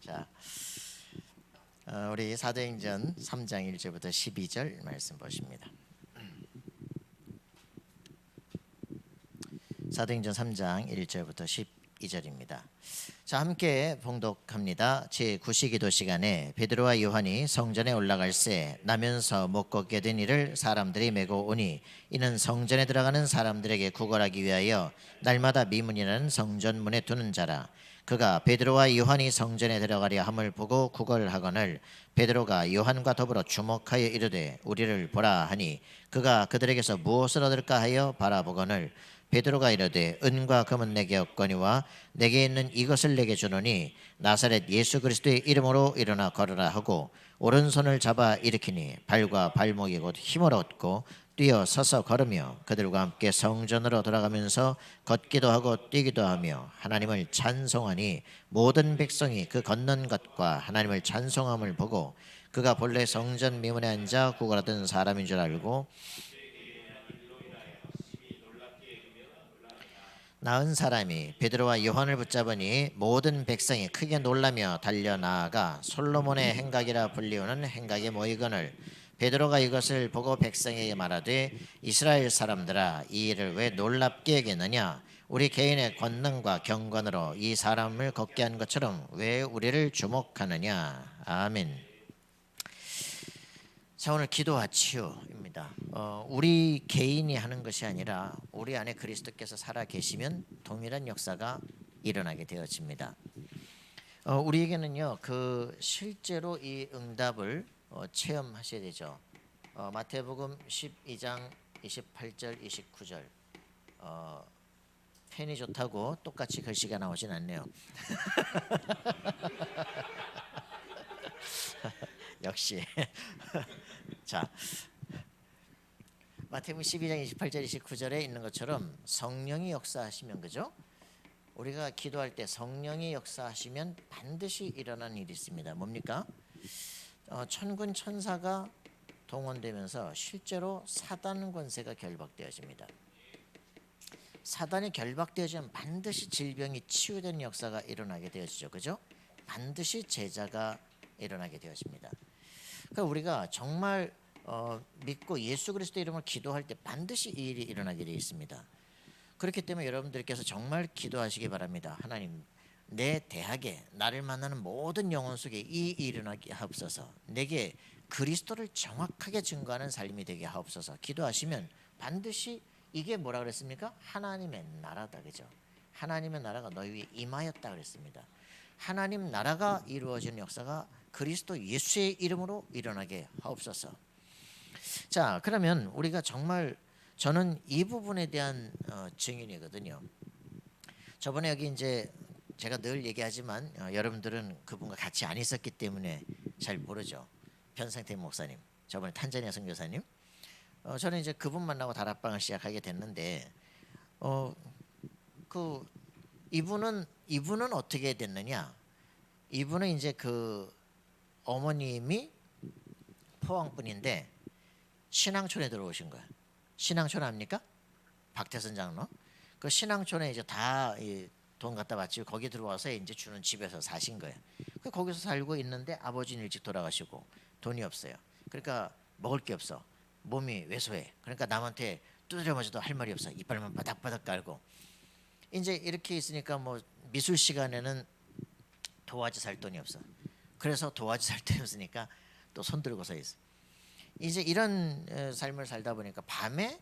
자, 우리 사도행전 3장 1절부터 12절 말씀 보십니다. 사도행전 3장 1절부터 12절입니다. 자, 함께 봉독합니다. 제9시기도 시간에 베드로와 요한이 성전에 올라갈새 나면서 못 걷게 된 이를 사람들이 메고 오니 이는 성전에 들어가는 사람들에게 구걸하기 위하여 날마다 미문이라는 성전문에 두는 자라. 그가 베드로와 요한이 성전에 들어가려 함을 보고 구걸하거늘 베드로가 요한과 더불어 주목하여 이르되 우리를 보라 하니 그가 그들에게서 무엇을 얻을까 하여 바라보거늘 베드로가 이르되 은과 금은 내게 없거니와 내게 있는 이것을 내게 주노니 나사렛 예수 그리스도의 이름으로 일어나 걸으라 하고 오른손을 잡아 일으키니 발과 발목이 곧 힘을 얻고 뛰어 서서 걸으며 그들과 함께 성전으로 돌아가면서 걷기도 하고 뛰기도 하며 하나님을 찬송하니 모든 백성이 그 걷는 것과 하나님을 찬송함을 보고 그가 본래 성전 미문에 앉아 구걸하던 사람인 줄 알고 나은 사람이 베드로와 요한을 붙잡으니 모든 백성이 크게 놀라며 달려나아가 솔로몬의 행각이라 불리우는 행각에 모이거늘 베드로가 이것을 보고 백성에게 말하되 이스라엘 사람들아 이 일을 왜 놀랍게 여기느냐 우리 개인의 권능과 경건으로 이 사람을 걷게 한 것처럼 왜 우리를 주목하느냐. 아멘. 자, 오늘 기도와 치유입니다. 우리 개인이 하는 것이 아니라 우리 안에 그리스도께서 살아 계시면 동일한 역사가 일어나게 되어집니다. 우리에게는요, 실제로 이 응답을 체험하셔야 되죠. 마태복음 12장 28절 29절 펜이 좋다고 똑같이 글씨가 나오진 않네요. 역시. 자, 마태복음 12장 28절 29절에 있는 것처럼 성령이 역사하시면, 그죠? 우리가 기도할 때 성령이 역사하시면 반드시 일어나는 일이 있습니다. 뭡니까? 천군 천사가 동원되면서 실제로 사단 권세가 결박되어집니다. 사단이 결박되어지면 반드시 질병이 치유되는 역사가 일어나게 되어지죠. 그죠? 반드시 제자가 일어나게 되어집니다. 그러니까 우리가 정말 믿고 예수 그리스도 이름으로 기도할 때 반드시 이 일이 일어나게 되어 있습니다. 그렇기 때문에 여러분들께서 정말 기도하시기 바랍니다. 하나님, 내 대학에 나를 만나는 모든 영혼 속에 이 일이 일어나게 하옵소서. 내게 그리스도를 정확하게 증거하는 삶이 되게 하옵소서. 기도하시면 반드시 이게 뭐라 그랬습니까? 하나님의 나라다, 그죠? 하나님의 나라가 너희 위에 임하였다 그랬습니다. 하나님 나라가 이루어지는 역사가 그리스도 예수의 이름으로 일어나게 하옵소서. 자, 그러면 우리가 정말 저는 이 부분에 대한 증인이거든요. 저번에 여기 이제 제가 늘 얘기하지만 여러분들은 그분과 같이 안 있었기 때문에 잘 모르죠. 변상태 목사님, 저번에 탄자니아 선교사님. 저는 이제 그분 만나고 다락방을 시작하게 됐는데 이분은 어떻게 됐느냐? 이분은 이제 그 어머님이 포항분인데 신앙촌에 들어오신 거예요. 신앙촌 압니까? 박태선 장로. 그 신앙촌에 이제 다 돈 갖다 바치고 거기 들어와서 이제 주는 집에서 사신 거예요. 그 거기서 살고 있는데 아버지는 일찍 돌아가시고 돈이 없어요. 그러니까 먹을 게 없어. 몸이 왜소해. 그러니까 남한테 두드려 맞아도 할 말이 없어. 이빨만 바닥바닥 깔고. 이제 이렇게 있으니까 뭐 미술 시간에는 도화지 살 돈이 없어. 그래서 도화지 살 돈이 없으니까 또 손 들고 서 있어. 이제 이런 삶을 살다 보니까 밤에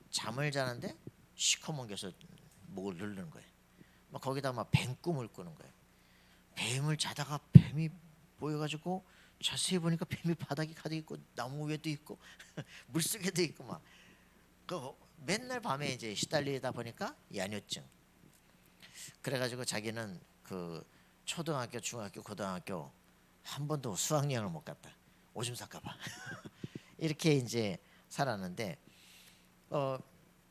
잠을 자는데 시커먼 게서 목을 누르는 거예요. 막 거기다 막 뱀 꿈을 꾸는 거예요. 뱀을 자다가 뱀이 보여가지고 자세히 보니까 뱀이 바닥에 가득 있고 나무 위에도 있고 물속에도 있고 막 맨날 밤에 이제 시달리다 보니까 야뇨증. 그래가지고 자기는 그 초등학교, 중학교, 고등학교 한 번도 수학여행을 못 갔다. 오줌 쌀까봐. 이렇게 이제 살았는데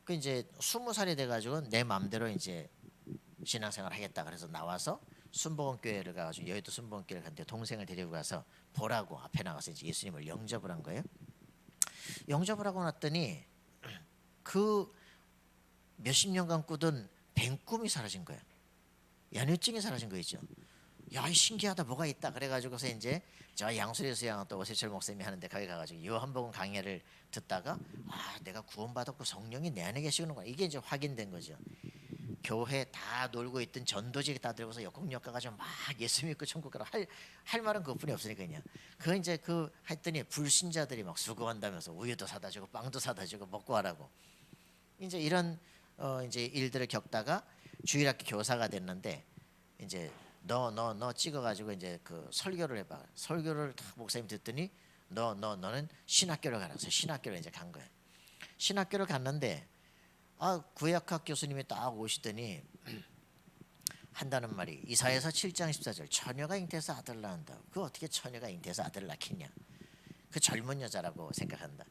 그 이제 20살이 돼가지고 내 마음대로 이제 신앙생활 하겠다. 그래서 나와서 순복음교회를 가가지고 여의도 순복음교회를 갔는데 동생을 데리고 가서 보라고 앞에 나가서 이제 예수님을 영접을 한 거예요. 영접을 하고 났더니 그 몇십 년간 꾸던 뱀 꿈이 사라진 거예요. 야뇨증이 사라진 거 있죠. 야, 신기하다, 뭐가 있다. 그래가지고서 이제 저 양수리 수양 또 오세철 목사님이 하는데 거기 가가지고 요한복음 강해를 듣다가 아, 내가 구원받았고 성령이 내 안에 계시는구나. 이게 이제 확인된 거죠. 교회 다 놀고 있던 전도지 다 들고서 역곡역 가가지고 막 예수 믿고 천국 가라 할 말은 그것뿐이 없으니까 그냥 그 이제 그 했더니 불신자들이 막 수고한다면서 우유도 사다 주고 빵도 사다 주고 먹고 하라고 이제 이런 이제 일들을 겪다가 주일학교 교사가 됐는데 이제 너 찍어가지고 이제 그 설교를 해봐. 설교를 딱 목사님 듣더니 너는 신학교를 가라. 그래서 신학교를 이제 간 거예요. 신학교를 갔는데 아, 구약학 교수님이 딱 오시더니 한다는 말이 이사야서 7장 14절 처녀가 잉태해서 아들 낳는다. 그 어떻게 처녀가 잉태해서 아들을 낳겠냐. 그 젊은 여자라고 생각한다.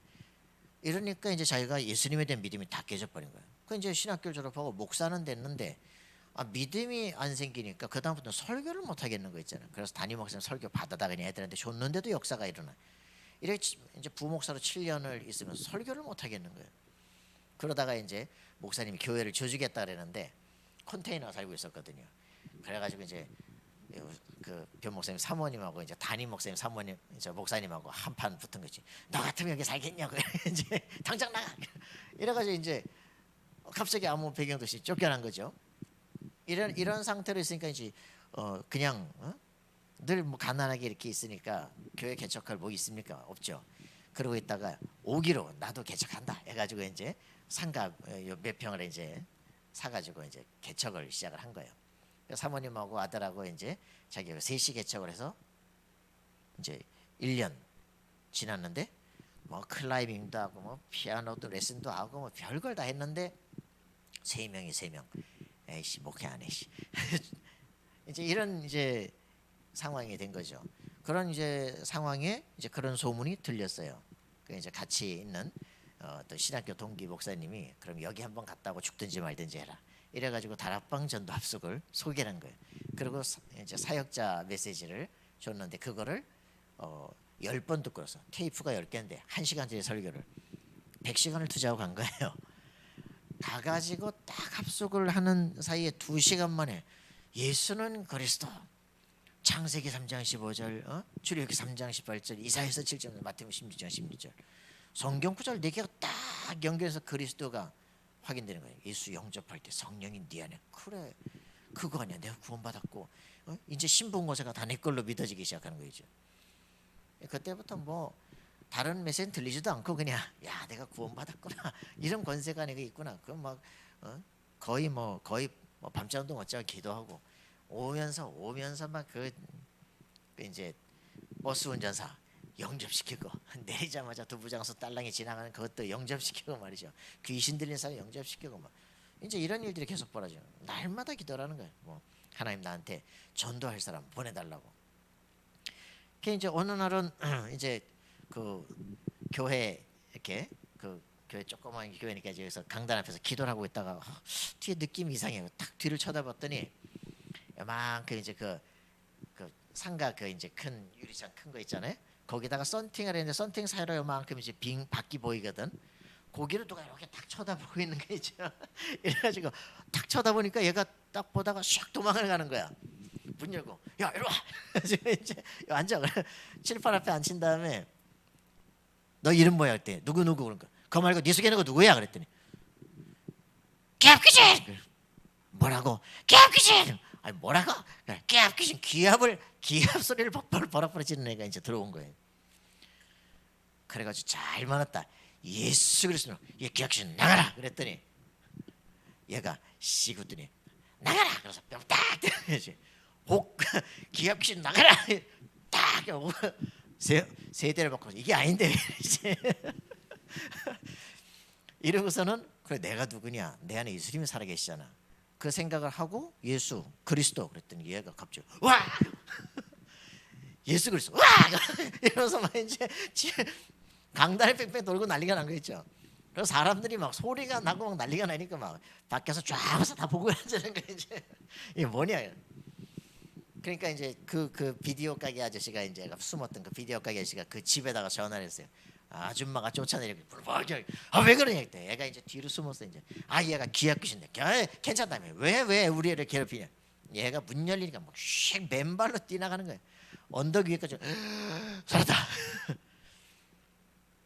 이러니까 이제 자기가 예수님에 대한 믿음이 다 깨져버린 거예요. 그 이제 신학교 졸업하고 목사는 됐는데 아, 믿음이 안 생기니까 그 다음부터 설교를 못 하겠는 거 있잖아요. 그래서 담임 목사님 설교 받아다 그냥 애들한테 줬는데도 역사가 일어나. 이렇게 이제 부목사로 7년을 있으면서 설교를 못 하겠는 거예요. 그러다가 이제 목사님이 교회를 줘주겠다 그랬는데 컨테이너가 살고 있었거든요. 그래가지고 이제 그 변목사님 사모님하고 이제 담임 목사님 사모님 이제 목사님하고 한판 붙은 거지. 너 같으면 여기 살겠냐고 이제 당장 나가. 이래가지고 이제 갑자기 아무 배경도 없이 쫓겨난 거죠. 이런 상태로 있으니까 이제 그냥 늘 뭐 가난하게 이렇게 있으니까 교회 개척할 뭐 있습니까? 없죠. 그러고 있다가 오기로 나도 개척한다 해가지고 이제 상가 몇 평을 이제 사가지고 이제 개척을 시작을 한 거예요. 사모님하고 아들하고 이제 자기가 셋이 개척을 해서 이제 1년 지났는데 뭐 클라이밍도 하고 뭐 피아노도 레슨도 하고 뭐 별걸 다 했는데 세 명. 에이씨 목회 안 해. 이제 이런 이제 상황이 된 거죠. 그런 이제 상황에 이제 그런 소문이 들렸어요. 그 이제 같이 있는 또 신학교 동기 목사님이 그럼 여기 한번 갔다 오고 죽든지 말든지 해라. 이래가지고 다락방 전도 합숙을 소개한 거예요. 그리고 이제 사역자 메시지를 줬는데 그거를 10번 듣고 그래서 테이프가 10개인데 1시간짜리 설교를 100시간을 투자하고 간 거예요. 가가지고 딱 합숙을 하는 사이에 2시간 만에 예수는 그리스도 창세기 3장 15절 출애굽기 3장 18절 이사야서 7장 마태복음 16장 16절 성경 구절 4개가 딱 연결해서 그리스도가 확인되는 거예요. 예수 영접할 때 성령이 네 안에 그래 그거 아니야 내가 구원받았고 이제 신분고사가 다 내 걸로 믿어지기 시작하는 거죠. 그때부터 뭐 다른 메시지는 들리지도 않고 그냥 야 내가 구원받았구나 이런 권세가 내가 있구나. 그럼 막 거의 밤잠도 못 자고 기도하고 오면서 막 그 이제 버스 운전사 영접시키고 내리자마자 두부장수 딸랑이 지나가는 그것도 영접시키고 말이죠. 귀신 들린 사람 영접시키고 막 이제 이런 일들이 계속 벌어져요. 날마다 기도하는 거예요. 뭐 하나님 나한테 전도할 사람 보내달라고. 그 이제 어느 날은 이제 그 교회 이렇게 그 교회 조그만 교회니까 여기서 강단 앞에서 기도를 하고 있다가 뒤에 느낌이 이상해요. 딱 뒤를 쳐다봤더니 요만큼 이제 그 상가 그 이제 큰 유리창 큰 거 있잖아요. 거기다가 썬팅을 했는데 썬팅 사이로 요만큼 이제 빙 밖이 보이거든. 고기를 누가 이렇게 딱 쳐다보고 있는 거 있죠. 이래가지고 딱 쳐다보니까 얘가 딱 보다가 샥 도망을 가는 거야. 문 열고 야 이리 와. 이제 앉아. 칠판 앞에 앉힌 다음에 너 이름 뭐야 할때 누구 그러니까 그거 말고 네 속에 있는 거 누구야 그랬더니 깨압귀신. 뭐라고? 깨압귀신. 아니 뭐라고? 깨압귀신. 기합 소리를 버럭버럭 지르는 애가 이제 들어온 거예요. 그래가지고 잘 만났다. 예수 그리스도로 얘 기합귀신 나가라 그랬더니 얘가 씨구더니 나가라. 그래서 딱 때려야지. 기합귀신 나가라. 딱 세 대를 받고 이게 아닌데 이러고서는 그래 내가 누구냐 내 안에 예수님이 살아계시잖아 그 생각을 하고 예수 그리스도 그랬더니 얘가 갑자기 와 예수 그리스도 와 이러면서 막 이제 강단에 뺑뺑 돌고 난리가 난 거 있죠. 그래서 사람들이 막 소리가 나고 막 난리가 나니까 막 밖에서 쫙 와서 다 보고 앉는 거 이제 이게 뭐냐. 그러니까 이제 그 비디오 가게 아저씨가 이제 숨었던 그 비디오 가게 아저씨가 그 집에다가 전화를 했어요. 아줌마가 쫓아내리고 왜 그러냐 했대. 얘가 이제 뒤로 숨었어 이제. 얘가 기합귀신데 괜찮다며 왜 우리 애를 괴롭히냐. 얘가 문 열리니까 막휙 맨발로 뛰어나가는 거예요. 언덕 위에까지 살았다.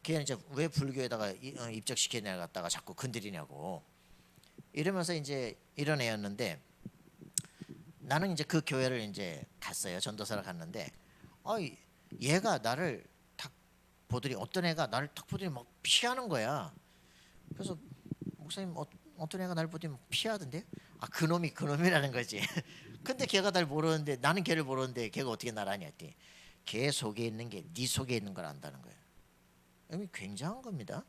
걔는 이제 왜 불교에다가 입적시켜 나갔다가 자꾸 건드리냐고 이러면서 이제 이런 애였는데 나는 이제 그 교회를 이제 갔어요. 전도사를 갔는데 얘가 나를 탁 보더니 어떤 애가 나를 탁 보더니 막 피하는 거야. 그래서 목사님 어떤 애가 나를 보더니 피하던데 그놈이라는 거지. 근데 걔가 날 모르는데 나는 걔를 모르는데 걔가 어떻게 날 아냐 했더니 걔 속에 있는 게 네 속에 있는 걸 안다는 거예요. 이게 굉장한 겁니다.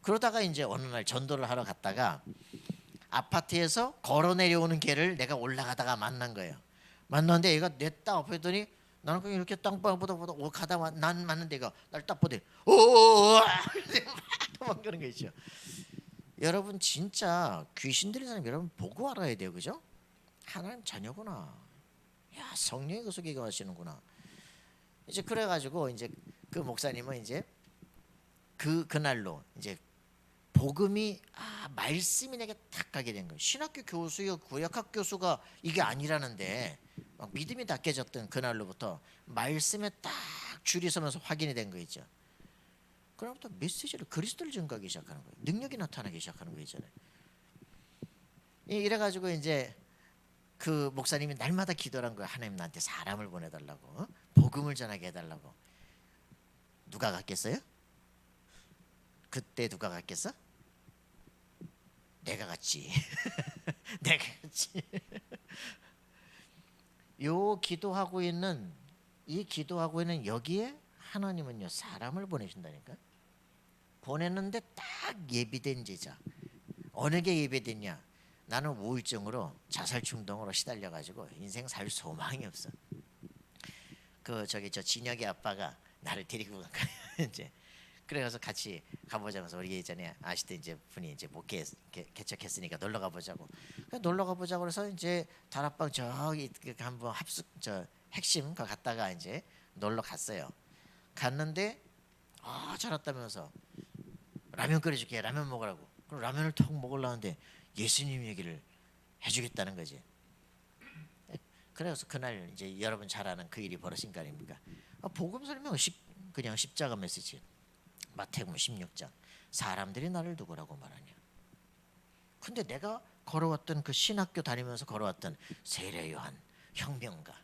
그러다가 이제 어느 날 전도를 하러 갔다가 아파트에서 걸어 내려오는 걔를 내가 올라가다가 만난 거예요. 만났는데 얘가 내 딱 앞에 더니 나는 그냥 이렇게 땅바보다 가다가 난 맞는데 얘가 날 딱 보더니 오오오 막 도망가는 거 있죠. 여러분 진짜 귀신 들린 사람 여러분 보고 알아야 돼요. 그죠? 하나님 자녀구나. 야 성령이 그 속에 거하시는구나. 이제 그래가지고 이제 그 목사님은 이제 그날로 이제 복음이 말씀이 내게 딱 가게 된 거예요. 신학교 교수요 구역학 교수가 이게 아니라는데 막 믿음이 다 깨졌던 그날로부터 말씀에 딱 줄이 서면서 확인이 된 거 있죠. 그로부터 메시지를 그리스도를 증거하기 시작하는 거예요. 능력이 나타나기 시작하는 거 있잖아요. 이래가지고 이제 그 목사님이 날마다 기도한 거예요. 하나님 나한테 사람을 보내달라고 복음을 전하게 해달라고. 누가 갔겠어요? 그때 누가 갔겠어? 내가 갔지. 내가 갔지. 기도하고 있는 여기에 하나님은요 사람을 보내신다니까. 보냈는데 딱 예비된 제자. 어느 게 예비됐냐? 나는 우울증으로 자살 충동으로 시달려 가지고 인생 살 소망이 없어. 저 진혁이 아빠가 나를 데리고 간 거야. 이제 그래서 같이 가보자면서 우리 예전에 아시던 이제 분이 이제 목회 개척했으니까 놀러 가보자고. 놀러 가보자고 그래서 이제 다락방 저기 한번 핵심 거 갔다가 이제 놀러 갔어요. 갔는데 잘 왔다면서 라면 끓여줄게 라면 먹으라고. 그럼 라면을 턱 먹으려는데 예수님 얘기를 해주겠다는 거지. 그래서 그날 이제 여러분 잘 아는 그 일이 벌어진 거 아닙니까? 복음 설명 그냥 십자가 메시지. 마태복음 16장 사람들이 나를 누구라고 말하냐. 근데 내가 걸어왔던 그 신학교 다니면서 걸어왔던 세례 요한, 혁명가,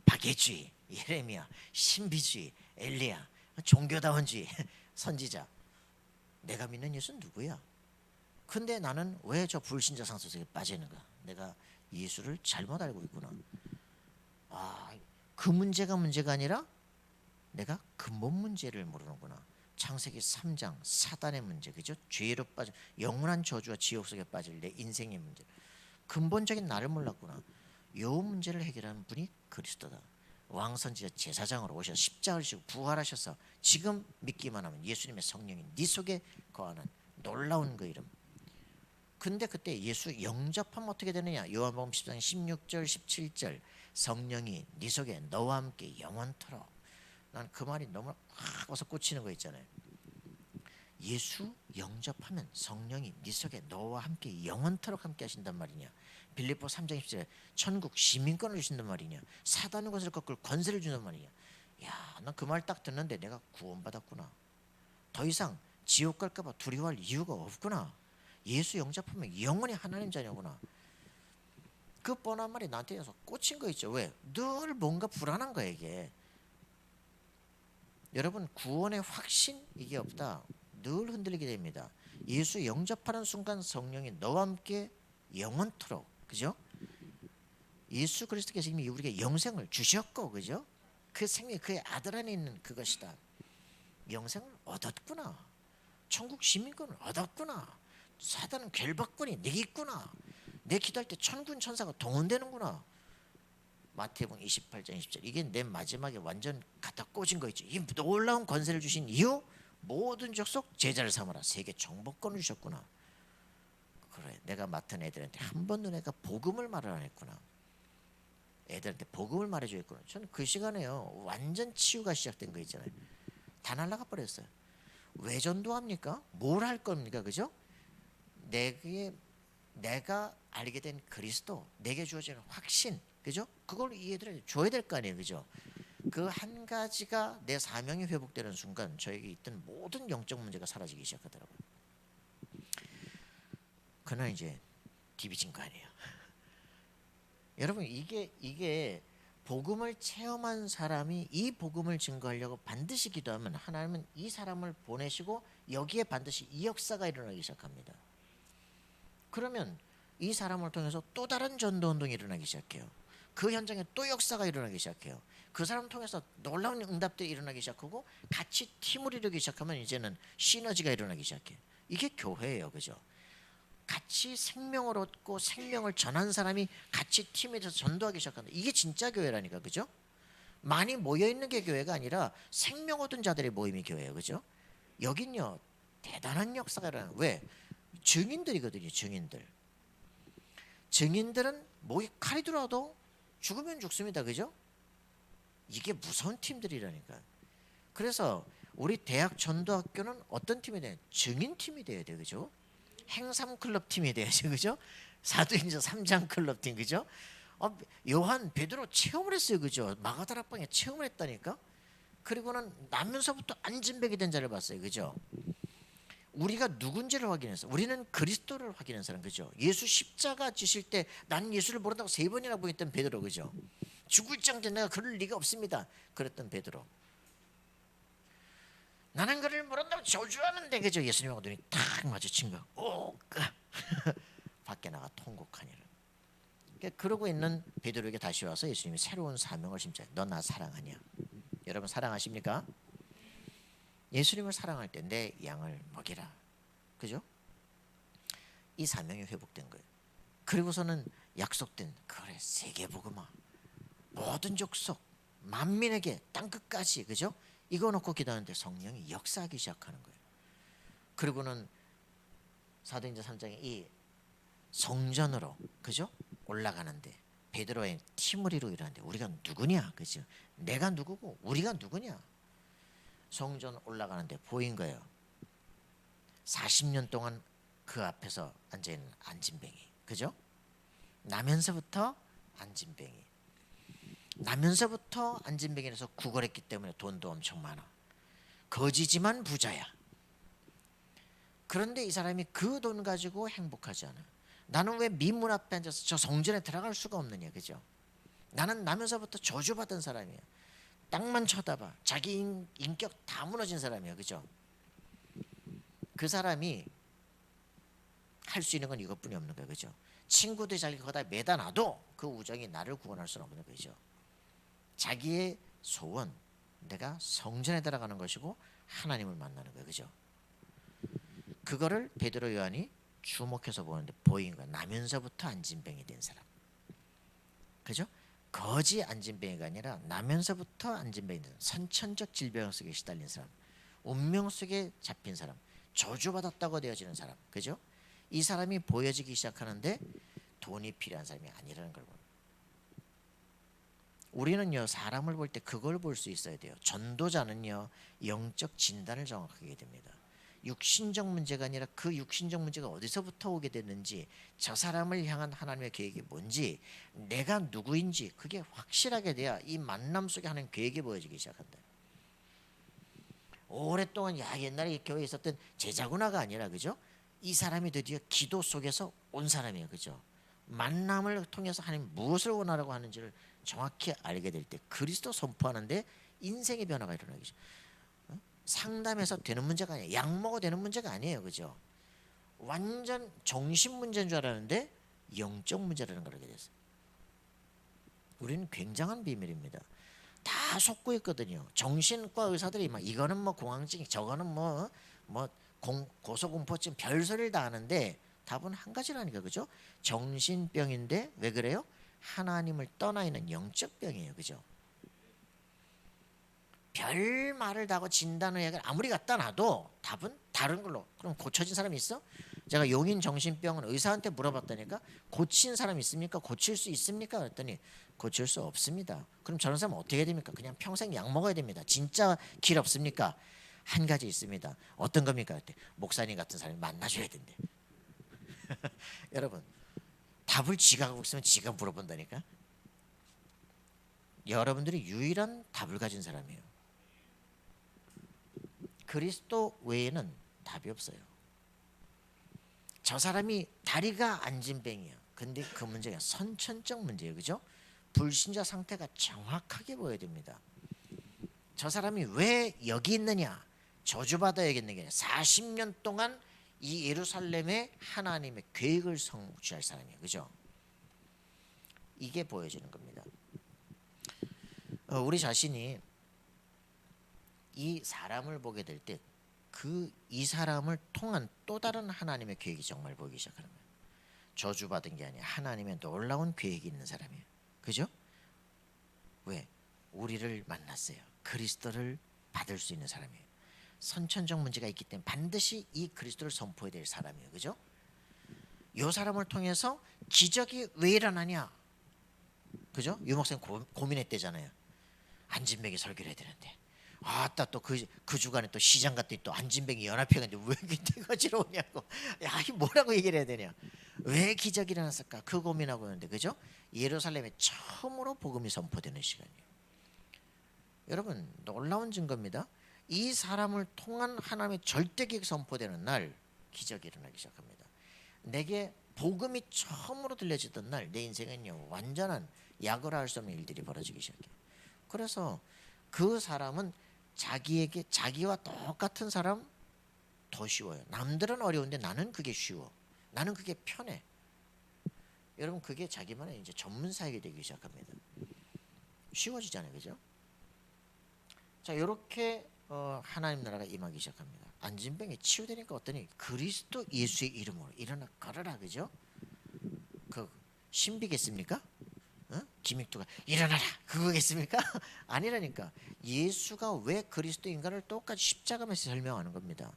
박예주의, 예레미야, 신비주의, 엘리야, 종교다원주의, 선지자. 내가 믿는 예수는 누구야? 근데 나는 왜 저 불신자 상수 속에 빠지는가? 내가 예수를 잘못 알고 있구나. 그 문제가 아니라 내가 근본 문제를 모르는구나. 창세기 3장 사단의 문제, 그죠? 죄로 빠져 영원한 저주와 지옥 속에 빠질 내 인생의 문제, 근본적인 나를 몰랐구나. 요 문제를 해결하는 분이 그리스도다. 왕선지자 제사장으로 오셔서 십자가를 지고 부활하셔서 지금 믿기만 하면 예수님의 성령이 네 속에 거하는 놀라운 그 이름. 근데 그때 예수 영접하면 어떻게 되느냐? 요한복음 14장 16절 17절 성령이 네 속에 너와 함께 영원토록. 난 그 말이 너무 확 와서 꽂히는 거 있잖아요. 예수 영접하면 성령이 네 속에 너와 함께 영원토록 함께 하신단 말이냐. 빌립보 3장 10절에 천국 시민권을 주신단 말이냐. 사단의 것을 꺾을 권세를 주는 말이냐. 야, 난 그 말 딱 듣는데 내가 구원받았구나. 더 이상 지옥 갈까 봐 두려워할 이유가 없구나. 예수 영접하면 영원히 하나님 자녀구나. 그 뻔한 말이 나한테 와서 꽂힌 거 있죠. 왜? 늘 뭔가 불안한 거야 이게. 여러분 구원의 확신 이게 없다. 늘 흔들리게 됩니다. 예수 영접하는 순간 성령이 너와 함께 영원토록, 그죠? 예수 그리스도께서 이미 우리에게 영생을 주셨고, 그죠? 그 생명이 그의 아들 안에 있는 그것이다. 영생을 얻었구나. 천국 시민권을 얻었구나. 사단은 결박권이 내게 있구나. 내 기도할 때 천군 천사가 동원되는구나. 마태복음 28장 20절 이게 내 마지막에 완전 갖다 꽂은 거 있죠. 이 놀라운 권세를 주신 이유 모든 족속 제자를 삼아라. 세계 정복권을 주셨구나. 그래, 내가 맡은 애들한테 한 번도 내가 복음을 말을 안 했구나. 애들한테 복음을 말해줘야겠구나. 저는 그 시간에요 완전 치유가 시작된 거 있잖아요. 다 날라가 버렸어요. 왜 전도합니까? 뭘 할 겁니까? 그죠? 내게 내가 알게 된 그리스도, 내게 주어지는 확신, 그죠? 그걸 이해를 줘야 될 거 아니에요, 그죠? 그 한 가지가 내 사명이 회복되는 순간 저에게 있던 모든 영적 문제가 사라지기 시작하더라고요. 그날 이제 뒤비진 거 아니에요. 여러분 이게 복음을 체험한 사람이 이 복음을 증거하려고 반드시 기도하면 하나님은 이 사람을 보내시고 여기에 반드시 이 역사가 일어나기 시작합니다. 그러면 이 사람을 통해서 또 다른 전도 운동이 일어나기 시작해요. 그 현장에 또 역사가 일어나기 시작해요. 그 사람을 통해서 놀라운 응답들이 일어나기 시작하고 같이 팀을 이루기 시작하면 이제는 시너지가 일어나기 시작해요. 이게 교회예요, 그죠? 같이 생명을 얻고 생명을 전한 사람이 같이 팀에 서 전도하기 시작한다. 이게 진짜 교회라니까, 그죠? 많이 모여 있는 게 교회가 아니라 생명 얻은 자들의 모임이 교회예요, 그죠? 여긴요 대단한 역사가 일어나요. 왜? 증인들이거든요, 증인들. 증인들은 목에 칼이 들어와도 죽으면 죽습니다, 그죠? 이게 무서운 팀들이라니까. 그래서 우리 대학 전도학교는 어떤 팀이 돼요? 증인팀이 돼야 돼요, 그죠? 행삼클럽 팀이 돼야죠, 그죠? 사도행전 3장 클럽 팀, 그죠? 요한 베드로 체험을 했어요, 그죠? 마가다락방에 체험을 했다니까. 그리고는 나면서부터 안진뱅이 된 자를 봤어요, 그죠? 우리가 누군지를 확인했어. 우리는 그리스도를 확인한 사람, 그죠? 예수 십자가 지실 때 나는 예수를 모른다고 3번이나 부인했던 베드로, 그죠? 죽을 정도 내가 그럴 리가 없습니다, 그랬던 베드로. 나는 그를 모른다고 저주하는데, 그죠? 예수님하고 눈이 탁 마주친 거. 오, 밖에 나가 통곡하니라. 그러고 있는 베드로에게 다시 와서 예수님이 새로운 사명을 심자. 너 나 사랑하냐? 여러분 사랑하십니까? 예수님을 사랑할 때 내 양을 먹이라, 그죠? 이 사명이 회복된 거예요. 그리고서는 약속된 그래 세계복음화, 모든 족속 만민에게 땅끝까지, 그죠? 이거 놓고 기도하는데 성령이 역사하기 시작하는 거예요. 그리고는 사도행전 3장에 이 성전으로, 그죠? 올라가는데 베드로의 팀을 이루는데 우리가 누구냐, 그죠? 내가 누구고 우리가 누구냐? 성전 올라가는데 보인 거예요. 40년 동안 그 앞에서 앉아있는 안진뱅이, 그죠? 나면서부터 안진뱅이. 나면서부터 안진뱅이라서 구걸했기 때문에 돈도 엄청 많아. 거지지만 부자야. 그런데 이 사람이 그 돈 가지고 행복하지 않아. 나는 왜 미문 앞에 앉아서 저 성전에 들어갈 수가 없느냐, 그죠? 나는 나면서부터 저주받은 사람이야. 땅만 쳐다봐. 자기 인격 다 무너진 사람이야, 그죠? 그 사람이 할 수 있는 건 이것뿐이 없는 거예요, 그죠? 친구들이 자기 거다 매다 놔도 그 우정이 나를 구원할 수는 없는 거죠. 자기의 소원, 내가 성전에 들어가는 것이고 하나님을 만나는 거예요, 그죠? 그거를 베드로 요한이 주목해서 보는데 보인 거야. 나면서부터 안진뱅이 된 사람, 그죠? 거지 안진뱅이가 아니라 나면서부터 안진뱅이 된 사람, 선천적 질병 속에 시달린 사람, 운명 속에 잡힌 사람, 저주받았다고 되어지는 사람, 그죠? 이 사람이 보여지기 시작하는데 돈이 필요한 사람이 아니라는 걸 보는. 우리는요 사람을 볼 때 그걸 볼 수 있어야 돼요. 전도자는요 영적 진단을 정확하게 해야 됩니다. 육신적 문제가 아니라 그 육신적 문제가 어디서부터 오게 됐는지, 저 사람을 향한 하나님의 계획이 뭔지, 내가 누구인지 그게 확실하게 돼야 이 만남 속에 하는 계획이 보여지기 시작한다. 오랫동안 옛날에 교회에 있었던 제자구나가 아니라, 그죠? 이 사람이 드디어 기도 속에서 온 사람이에요, 그죠? 만남을 통해서 하나님 무엇을 원하라고 하는지를 정확히 알게 될 때 그리스도 선포하는데 인생의 변화가 일어나기 시작. 상담해서 되는 문제가 아니에요. 약 먹어 되는 문제가 아니에요, 그죠? 완전 정신 문제인 줄 알았는데 영적 문제라는 걸 알게 됐어요. 우리는 굉장한 비밀입니다. 다 속고 있거든요. 정신과 의사들이 막 이거는 뭐 공황증, 저거는 뭐 고소공포증 별소리를 다 하는데 답은 한 가지라니까, 그죠? 정신병인데 왜 그래요? 하나님을 떠나 있는 영적 병이에요, 그죠? 별 말을 다 하고 진단을 약을 아무리 갖다 놔도 답은 다른 걸로. 그럼 고쳐진 사람이 있어? 제가 용인 정신병원 의사한테 물어봤다니까, 고친 사람 있습니까? 고칠 수 있습니까? 그랬더니 고칠 수 없습니다. 그럼 저런 사람은 어떻게 해야 됩니까? 그냥 평생 약 먹어야 됩니다. 진짜 길 없습니까? 한 가지 있습니다. 어떤 겁니까? 그때 목사님 같은 사람이 만나줘야 된대. 여러분 답을 지가 갖고 있으면 지가 물어본다니까. 여러분들이 유일한 답을 가진 사람이에요. 그리스도 외에는 답이 없어요. 저 사람이 다리가 안진뱅이야. 근데 그 문제가 선천적 문제예요. 그죠? 불신자 상태가 정확하게 보여야 됩니다. 저 사람이 왜 여기 있느냐? 저주받아야겠는 게 아니라 40년 동안 이 예루살렘에 하나님의 계획을 성취할 사람이에요. 그죠? 이게 보여지는 겁니다. 우리 자신이 이 사람을 보게 될 때 이 사람을 통한 또 다른 하나님의 계획이 정말 보이기 시작하는 거예요. 저주받은 게 아니라 하나님의 놀라운 계획이 있는 사람이에요. 그죠? 왜? 우리를 만났어요. 그리스도를 받을 수 있는 사람이에요. 선천적 문제가 있기 때문에 반드시 이 그리스도를 선포해야 될 사람이에요. 그죠? 이 사람을 통해서 기적이 왜 일어나냐? 그죠? 유목생 고민했대잖아요. 안진뱅이 설교를 해야 되는데 아따 또 그 주간에 또 시장 갔더니 또 안진뱅이 연합회가 있는데 왜 그때가지러 오냐고. 야, 이 뭐라고 얘기를 해야 되냐? 왜 기적이 일어났을까? 그 고민하고 있는데 그죠? 예루살렘에 처음으로 복음이 선포되는 시간이에요. 여러분 놀라운 증거입니다. 이 사람을 통한 하나님의 절대계획 선포되는 날 기적이 일어나기 시작합니다. 내게 복음이 처음으로 들려지던 날 내 인생은요 완전한 약을 할 수 없는 일들이 벌어지기 시작해요. 그래서 그 사람은 자기에게 자기와 똑같은 사람 더 쉬워요. 남들은 어려운데 나는 그게 쉬워. 나는 그게 편해. 여러분 그게 자기만의 이제 전문 사역이 되기 시작합니다. 쉬워지잖아요, 그죠? 자, 이렇게 하나님 나라가 임하기 시작합니다. 안진병이 치유되니까 어떠니? 그리스도 예수의 이름으로 일어나 걸어라, 그죠? 그 신비겠습니까? 김익두가 일어나라 그거겠습니까? 아니라니까. 예수가 왜 그리스도 인간을 똑같이 십자가면서 설명하는 겁니다.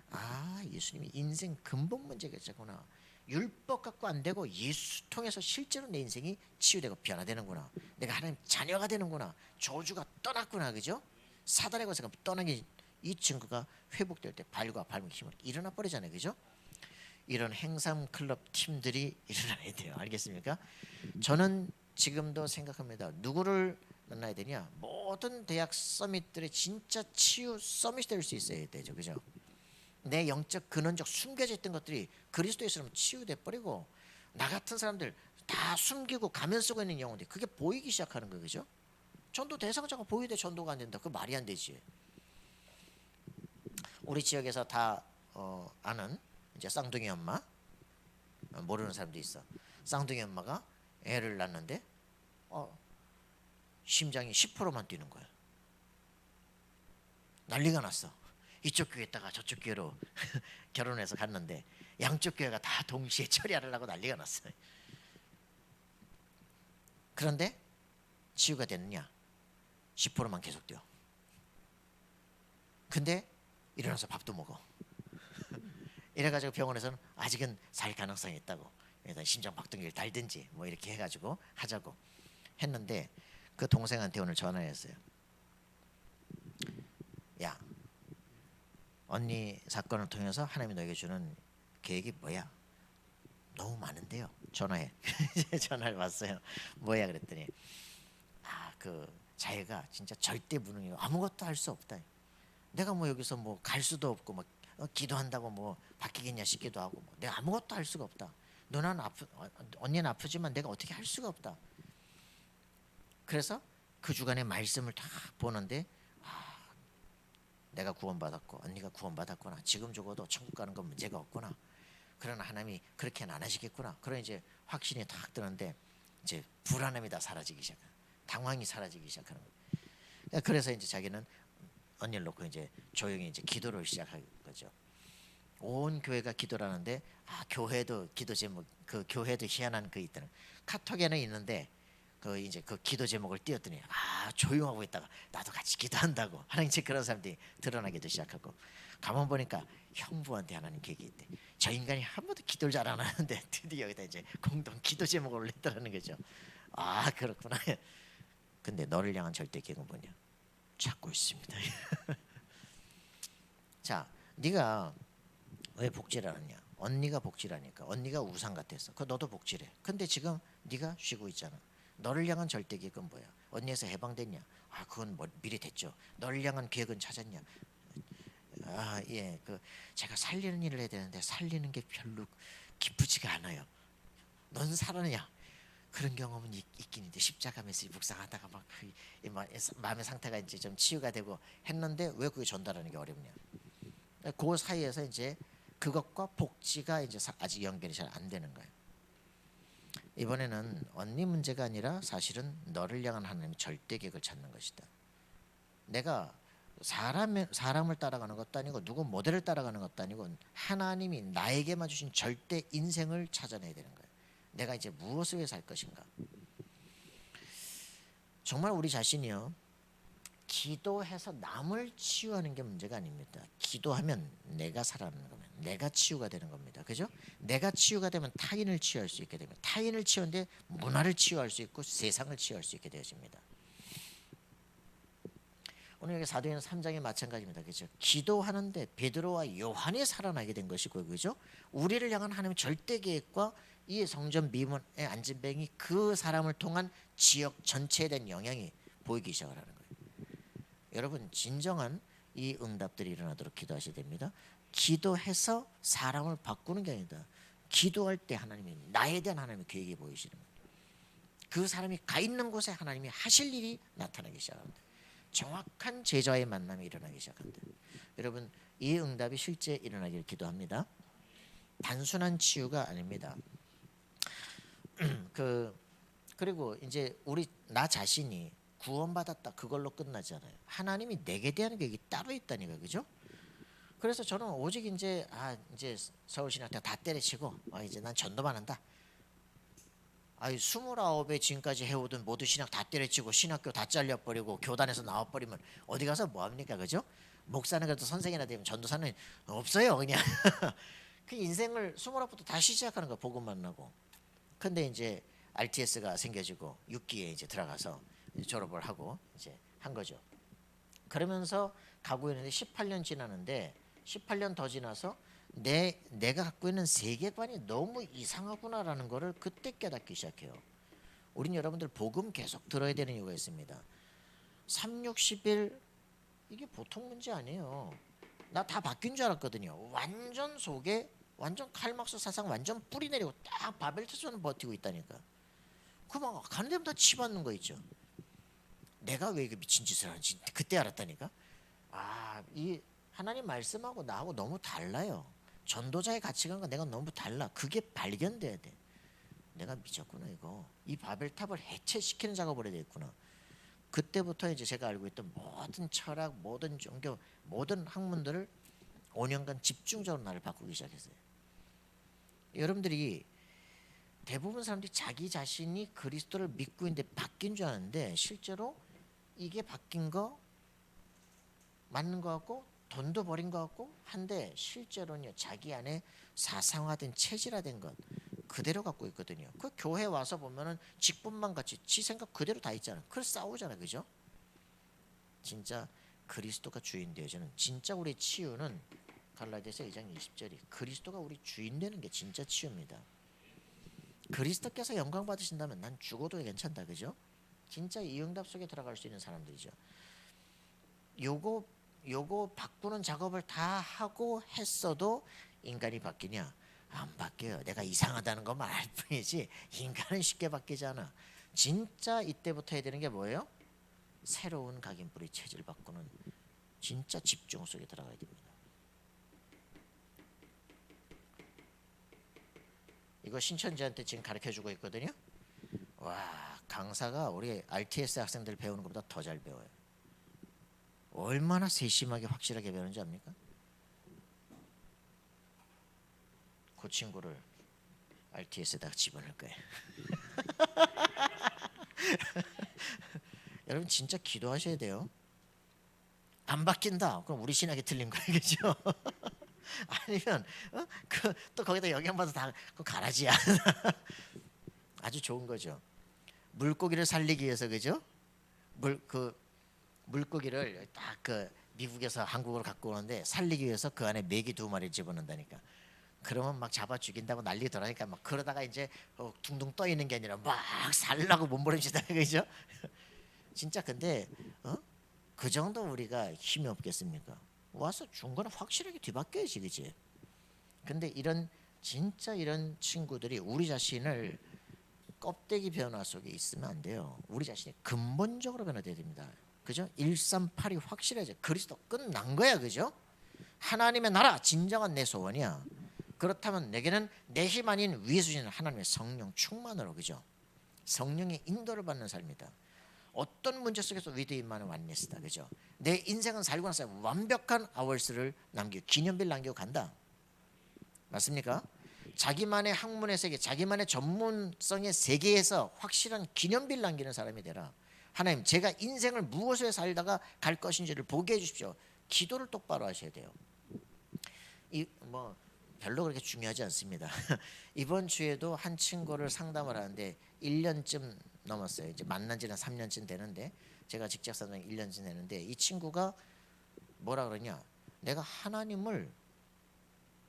아, 예수님이 인생 근본 문제가 있구나. 율법 갖고 안 되고 예수 통해서 실제로 내 인생이 치유되고 변화되는구나. 내가 하나님 자녀가 되는구나. 저주가 떠났구나, 그죠? 사단의 것을 떠나기 이 증거가 회복될 때 발과 발목 힘으로 일어나 버리잖아요, 그죠? 이런 행삼 클럽 팀들이 일어나야 돼요. 알겠습니까? 저는 지금도 생각합니다. 누구를 만나야 되냐? 모든 대학 서밋들의 진짜 치유 서밋이 될 수 있어야 되죠, 그죠? 내 영적 근원적 숨겨져 있던 것들이 그리스도에서 치유돼 버리고 나 같은 사람들 다 숨기고 가면 쓰고 있는 영혼들이 그게 보이기 시작하는 거예요, 그죠? 전도 대상자가 보이되 전도가 안 된다. 그 말이 안 되지. 우리 지역에서 다 아는 이제 쌍둥이 엄마, 모르는 사람도 있어. 쌍둥이 엄마가 애를 낳는데 심장이 10%만 뛰는 거야. 난리가 났어. 이쪽 교회에다가 저쪽 교회로 결혼해서 갔는데 양쪽 교회가 다 동시에 처리하려고 난리가 났어요. 그런데 치유가 됐느냐? 10%만 계속 뛰어. 근데 일어나서 밥도 먹어. 이래가지고 병원에서는 아직은 살 가능성이 있다고. 그래서 심장 박동기를 달든지 뭐 이렇게 해가지고 하자고 했는데 그 동생한테 오늘 전화했어요. 야, 언니 사건을 통해서 하나님이 너에게 주는 계획이 뭐야? 너무 많은데요. 전화해. 전화를 왔어요. 뭐야 그랬더니 그 자기가 진짜 절대 무능이고 아무것도 할 수 없다. 내가 뭐 여기서 뭐 갈 수도 없고 뭐 기도한다고 뭐 바뀌겠냐 싶기도 하고 뭐 내가 아무것도 할 수가 없다. 너는 언니는 아프지만 내가 어떻게 할 수가 없다. 그래서 그 주간에 말씀을 다 보는데 내가 구원받았고 언니가 구원받았구나. 지금 죽어도 천국 가는 건 문제가 없구나. 그러나 하나님이 그렇게는 안 하시겠구나. 그런 이제 확신이 탁 드는데 이제 불안함이 다 사라지기 시작하는, 당황이 사라지기 시작하는 거예요. 그래서 이제 자기는 언니를 놓고 이제 조용히 이제 기도를 시작한 거죠. 온 교회가 기도를 하는데 교회도 기도 제목 그 교회도 희한한 그 있다는 카톡에는 있는데 그 이제 그 기도 제목을 띄웠더니 조용하고 있다가 나도 같이 기도한다고 하는 이제 그런 사람들이 드러나기도 시작하고 가만 보니까 형부한테 하나님 계획이 있대. 저 인간이 한 번도 기도를 잘 안 하는데 드디어 여기다 이제 공동 기도 제목을 올렸다는 거죠. 그렇구나. 근데 너를 향한 절대 계획은 뭐냐? 찾고 있습니다. 자, 네가 왜 복제를 하느냐? 언니가 복지라니까. 언니가 우상 같았어. 그 너도 복지래. 근데 지금 네가 쉬고 있잖아. 너를 향한 절대 계획은 뭐야? 언니에서 해방됐냐? 아 그건 뭐 미리 됐죠. 너를 향한 계획은 찾았냐? 아 예, 그 제가 살리는 일을 해야 되는데 살리는 게 별로 기쁘지가 않아요. 넌 살았냐? 그런 경험은 있긴 있는데 십자가면서 묵상하다가 마음의 상태가 이제 좀 치유가 되고 했는데 왜 그게 전달하는 게 어렵냐? 그 사이에서 이제 그것과 복지가 이제 아직 연결이 잘 안 되는 거예요. 이번에는 언니 문제가 아니라 사실은 너를 향한 하나님의 절대 계획을 찾는 것이다. 내가 사람을 따라가는 것도 아니고 누구 모델을 따라가는 것도 아니고 하나님이 나에게만 주신 절대 인생을 찾아내야 되는 거예요. 내가 이제 무엇을 위해 살 것인가? 정말 우리 자신이요, 기도해서 남을 치유하는 게 문제가 아닙니다. 기도하면 내가 살아나는 겁니다. 내가 치유가 되는 겁니다. 그죠? 내가 치유가 되면 타인을 치유할 수 있게 됩니다. 타인을 치유하는데 문화를 치유할 수 있고 세상을 치유할 수 있게 되어집니다. 오늘 여기 사도행전 3장이 마찬가지입니다. 그죠? 기도하는데 베드로와 요한이 살아나게 된 것이고, 그죠? 우리를 향한 하나님의 절대 계획과 이 성전 미문의 안진뱅이 그 사람을 통한 지역 전체에 대한 영향이 보이기 시작을 하는 거예요. 여러분 진정한 이 응답들이 일어나도록 기도하셔야 됩니다. 기도해서 사람을 바꾸는 게 아니다. 기도할 때 하나님이 나에 대한 하나님의 계획이 보이시는 거예요. 그 사람이 가 있는 곳에 하나님이 하실 일이 나타나기 시작합니다. 정확한 제자의 만남이 일어나기 시작합니다. 여러분 이 응답이 실제 일어나기를 기도합니다. 단순한 치유가 아닙니다. 그리고 이제 나 자신이 구원받았다 그걸로 끝나지 않아요. 하나님이 내게 대한 계획이 따로 있다니까, 그죠? 그래서 저는 오직 이제 서울신학대 다 때려치고 이제 난 전도만 한다. 29에 지금까지 해오던 모든 신학 다 때려치고 신학교 다 잘려버리고 교단에서 나와버리면 어디 가서 뭐합니까, 그죠? 목사는 그래도 선생이나 되면 전도사는 없어요, 그냥. 그 인생을 29부터 다시 시작하는 거 복음 만나고. 근데 이제 RTS가 생겨지고 6기에 이제 들어가서 졸업을 하고 이제 한 거죠. 그러면서 가고 있는데 18년 지나는데 18년 더 지나서 내가 갖고 있는 세계관이 너무 이상하구나라는 거를 그때 깨닫기 시작해요. 우린 여러분들 복음 계속 들어야 되는 이유가 있습니다. 3, 60일 이게 보통 문제 아니에요. 나 다 바뀐 줄 알았거든요. 완전 속에 완전 칼막스 사상 완전 뿌리 내리고 딱 바벨탑처럼 버티고 있다니까. 그만 가는 데마다 치받는 거 있죠. 내가 왜 이렇게 미친 짓을 하는지 그때 알았다니까. 이 하나님 말씀하고 나하고 너무 달라요. 전도자의 가치관과 내가 너무 달라. 그게 발견돼야 돼. 내가 미쳤구나 이거. 이 바벨탑을 해체시키는 작업을 해야 되겠구나. 그때부터 이제 제가 알고 있던 모든 철학, 모든 종교, 모든 학문들을 5년간 집중적으로 나를 바꾸기 시작했어요. 여러분들이 대부분 사람들이 자기 자신이 그리스도를 믿고 있는데 바뀐 줄 아는데 실제로 이게 바뀐 거 맞는 거 같고 돈도 버린 거 같고 한데 실제로는요 자기 안에 사상화된 체질화된 것 그대로 갖고 있거든요. 그 교회 와서 보면은 직분만 같이 지 생각 그대로 다 있잖아. 그걸 싸우잖아, 그죠? 진짜 그리스도가 주인 되어주는 진짜 우리 치유는 갈라디아서 2장 20절이 그리스도가 우리 주인 되는 게 진짜 치유입니다. 그리스도께서 영광 받으신다면 난 죽어도 괜찮다, 그죠? 진짜 이 응답 속에 들어갈 수 있는 사람들이죠. 요거 바꾸는 작업을 다 하고 했어도 인간이 바뀌냐? 안 바뀌어요. 내가 이상하다는 것만 알 뿐이지 인간은 쉽게 바뀌지 않아. 진짜 이때부터 해야 되는 게 뭐예요? 새로운 각인뿌리 체질 바꾸는 진짜 집중 속에 들어가야 됩니다. 이거 신천지한테 지금 가르쳐주고 있거든요. 와, 강사가 우리 RTS 학생들 배우는 것보다 더 잘 배워요. 얼마나 세심하게 확실하게 배우는지 압니까? 그 친구를 RTS에다가 집어넣을 거예요. 여러분 진짜 기도하셔야 돼요. 안 바뀐다. 그럼 우리 신학이 틀린 거예요, 그죠? 아니면 또 거기다 영향받아서 다 그 가라지야. 아주 좋은 거죠. 물고기를 살리기 위해서, 그죠? 물고기를 딱 미국에서 한국으로 갖고 오는데 살리기 위해서 그 안에 메기 2마리 집어넣는다니까. 그러면 막 잡아 죽인다고 난리 돌아니까 막 그러다가 이제 둥둥 떠 있는 게 아니라 막 살라고 몸부림치다 그죠? 진짜 근데 그 정도 우리가 힘이 없겠습니까? 와서 중간에 확실하게 뒤바뀌어야지 그지? 근데 진짜 이런 친구들이 우리 자신을 껍데기 변화 속에 있으면 안 돼요. 우리 자신이 근본적으로 변화돼야 됩니다. 그죠? 138이 확실해져. 그리스도 끝난 거야. 그죠? 하나님의 나라 진정한 내 소원이야. 그렇다면 내게는 내 힘 아닌 위에 주시는 하나님의 성령 충만으로 그죠? 성령의 인도를 받는 삶이다. 어떤 문제 속에서 위대인만은 완네스다. 그죠? 내 인생은 살고 나서 완벽한 아월스를 남기고 기념비를 남기고 간다. 맞습니까? 자기만의 학문의 세계, 자기만의 전문성의 세계에서 확실한 기념비를 남기는 사람이 되라. 하나님, 제가 인생을 무엇에 살다가 갈 것인지를 보게 해주십시오. 기도를 똑바로 하셔야 돼요. 별로 그렇게 중요하지 않습니다. 이번 주에도 한 친구를 상담을 하는데 1년쯤 넘었어요. 이제 만난 지는 3년쯤 되는데 제가 직접 상담 1년쯤 되는데 이 친구가 뭐라 그러냐? 내가 하나님을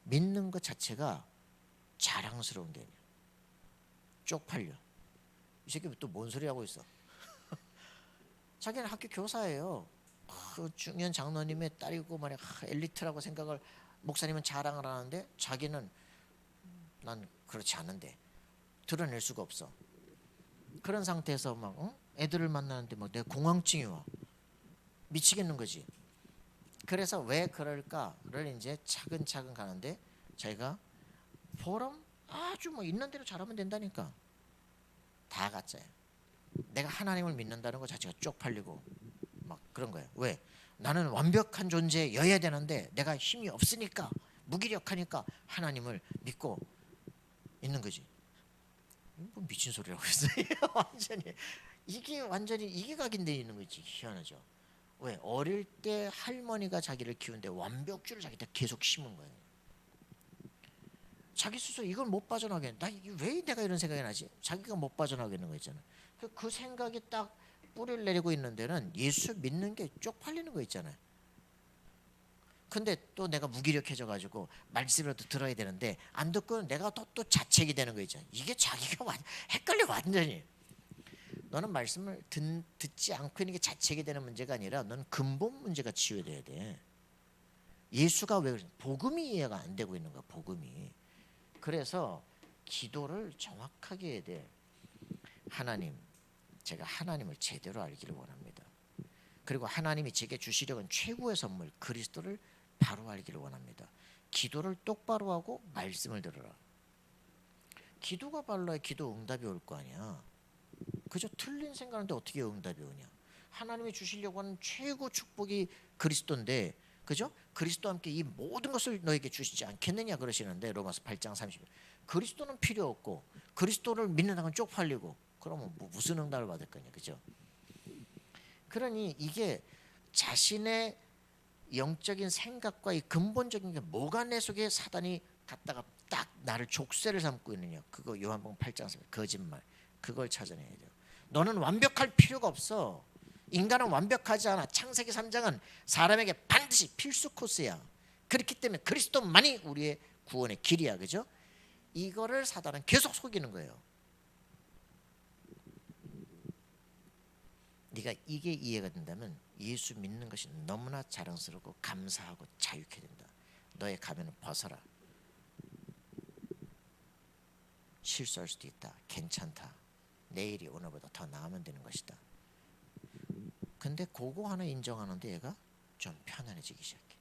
믿는 것 자체가 자랑스러운 게 아니야. 쪽팔려. 이 새끼 또 뭔 소리 하고 있어? 자기는 학교 교사예요. 그 중요한 장로님의 딸이고 말이야. 엘리트라고 생각을 목사님은 자랑을 하는데 자기는 난 그렇지 않은데 드러낼 수가 없어. 그런 상태에서 막 애들을 만나는데 막 내 공황증이 와. 미치겠는 거지. 그래서 왜 그럴까를 이제 차근차근 가는데 저희가 포럼 아주 있는 대로 잘하면 된다니까. 다 가짜야. 내가 하나님을 믿는다는 것 자체가 쪽팔리고 막 그런 거예요. 왜? 나는 완벽한 존재여야 되는데 내가 힘이 없으니까 무기력하니까 하나님을 믿고 있는 거지. 뭐 미친 소리라고 했어요. 완전히 이게 각인되어 있는 거지. 희한하죠. 왜? 어릴 때 할머니가 자기를 키우는데 완벽주의를 자기한테 계속 심은 거예요. 자기 스스로 이걸 못 빠져나게 왜 내가 이런 생각이 나지? 자기가 못 빠져나가는 거 있잖아. 그 생각이 딱 뿌리를 내리고 있는 데는 예수 믿는 게 쪽팔리는 거 있잖아요. 근데 또 내가 무기력해져 가지고 말씀이라도 들어야 되는데 안 듣고는 내가 또 자책이 되는 거 있잖아요. 이게 자기가 헷갈려 완전히. 너는 말씀을 듣지 않고 있는 게 자책이 되는 문제가 아니라 너는 근본 문제가 치유돼야 돼. 예수가 왜 그러지? 복음이 이해가 안 되고 있는 거야. 복음이. 그래서 기도를 정확하게 해야 돼. 하나님, 제가 하나님을 제대로 알기를 원합니다. 그리고 하나님이 제게 주시려는 최고의 선물 그리스도를 바로 알기를 원합니다. 기도를 똑바로 하고 말씀을 들어라. 기도가 발라야 기도 응답이 올 거 아니야. 그저 틀린 생각하는데 어떻게 응답이 오냐. 하나님이 주시려고 하는 최고 축복이 그리스도인데 그죠? 그리스도와 함께 이 모든 것을 너에게 주시지 않겠느냐 그러시는데 로마서 8장 30절. 그리스도는 필요 없고 그리스도를 믿는 건 쪽팔리고 그러면 무슨 응답을 받을 거냐. 그죠? 그러니 이게 자신의 영적인 생각과 이 근본적인 게 뭐가 내 속에 사단이 갖다가 딱 나를 족쇄를 삼고 있느냐. 그거 요한복음 8장 3절 거짓말. 그걸 찾아내야 돼요. 너는 완벽할 필요가 없어. 인간은 완벽하지 않아. 창세기 3장은 사람에게 반드시 필수 코스야. 그렇기 때문에 그리스도만이 우리의 구원의 길이야. 그죠? 이거를 사단은 계속 속이는 거예요. 네가 이게 이해가 된다면 예수 믿는 것이 너무나 자랑스럽고 감사하고 자유케 된다. 너의 가면을 벗어라. 실수할 수도 있다. 괜찮다. 내일이 오늘보다 더 나으면 되는 것이다. 근데 그거 하나 인정하는데 얘가 좀 편안해지기 시작해.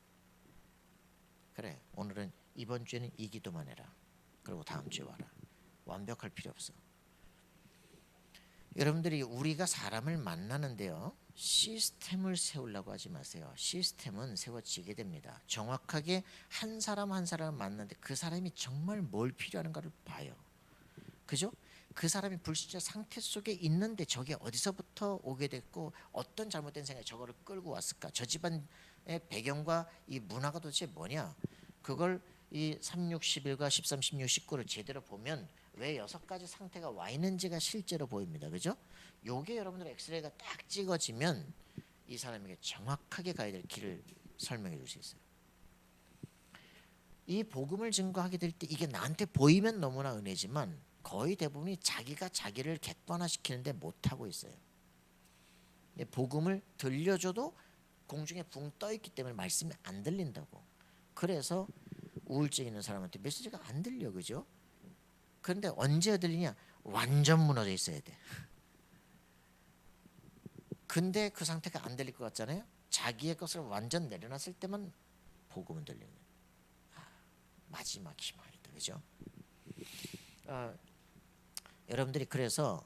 그래, 오늘은 이번 주에는 이 기도만 해라. 그리고 다음 주에 와라. 완벽할 필요 없어. 여러분들이 우리가 사람을 만나는데요, 시스템을 세우려고 하지 마세요. 시스템은 세워지게 됩니다. 정확하게 한 사람 한 사람을 만나는데 그 사람이 정말 뭘 필요한가를 봐요. 그죠? 그 사람이 불신자 상태 속에 있는데 저게 어디서부터 오게 됐고 어떤 잘못된 생각이 저거를 끌고 왔을까? 저 집안의 배경과 이 문화가 도대체 뭐냐? 그걸 이 3, 6, 11과 13, 16, 19를 제대로 보면 왜 6가지 상태가 와 있는지가 실제로 보입니다. 그죠? 요게 여러분들 엑스레이가 딱 찍어지면 이 사람에게 정확하게 가야 될 길을 설명해 줄 수 있어요. 이 복음을 증거하게 될 때 이게 나한테 보이면 너무나 은혜지만 거의 대부분이 자기가 자기를 객관화시키는데 못하고 있어요. 복음을 들려줘도 공중에 붕 떠있기 때문에 말씀이 안 들린다고. 그래서 우울증 있는 사람한테 메시지가 안 들려, 그죠? 그런데 언제 들리냐? 완전 무너져 있어야 돼. 근데 그 상태가 안 들릴 것 같잖아요. 자기의 것을 완전 내려놨을 때만 복음은 들리는 거예요. 마지막 희망이다, 그죠? 여러분들이 그래서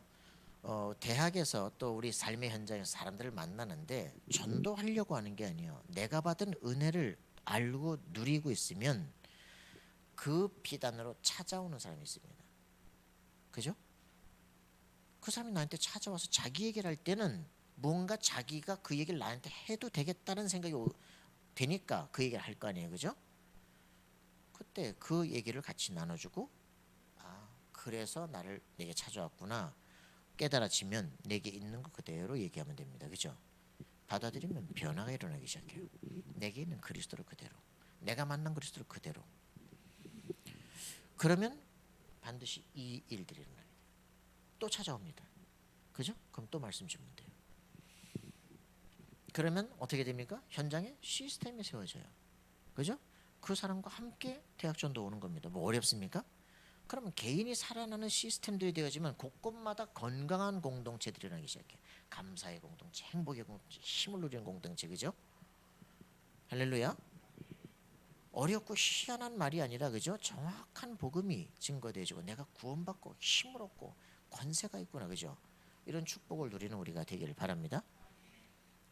대학에서 또 우리 삶의 현장에서 사람들을 만나는데 전도하려고 하는 게 아니에요. 내가 받은 은혜를 알고 누리고 있으면 그 비단으로 찾아오는 사람이 있습니다. 그죠? 그 사람이 나한테 찾아와서 자기 얘기를 할 때는 뭔가 자기가 그 얘기를 나한테 해도 되겠다는 생각이 되니까 그 얘기를 할 거 아니에요, 그죠? 그때 그 얘기를 같이 나눠주고, 아, 그래서 내게 찾아왔구나 깨달아지면 내게 있는 거 그대로 얘기하면 됩니다, 그죠? 받아들이면 변화가 일어나기 시작해요. 내게 있는 그리스도를 그대로, 내가 만난 그리스도를 그대로. 그러면 반드시 이 일들이 일어나요. 또 찾아옵니다, 그죠? 그럼 또 말씀 주면 돼요. 그러면 어떻게 됩니까? 현장에 시스템이 세워져요, 그죠? 그 사람과 함께 대학전도 오는 겁니다. 뭐 어렵습니까? 그러면 개인이 살아나는 시스템들이 되어지면 곳곳마다 건강한 공동체들이 일어나기 시작해요. 감사의 공동체, 행복의 공동체, 힘을 누리는 공동체, 그죠? 할렐루야. 어렵고 희한한 말이 아니라, 그죠? 정확한 복음이 증거되어지고 내가 구원받고 힘을 얻고 권세가 있구나, 그죠? 이런 축복을 누리는 우리가 되기를 바랍니다.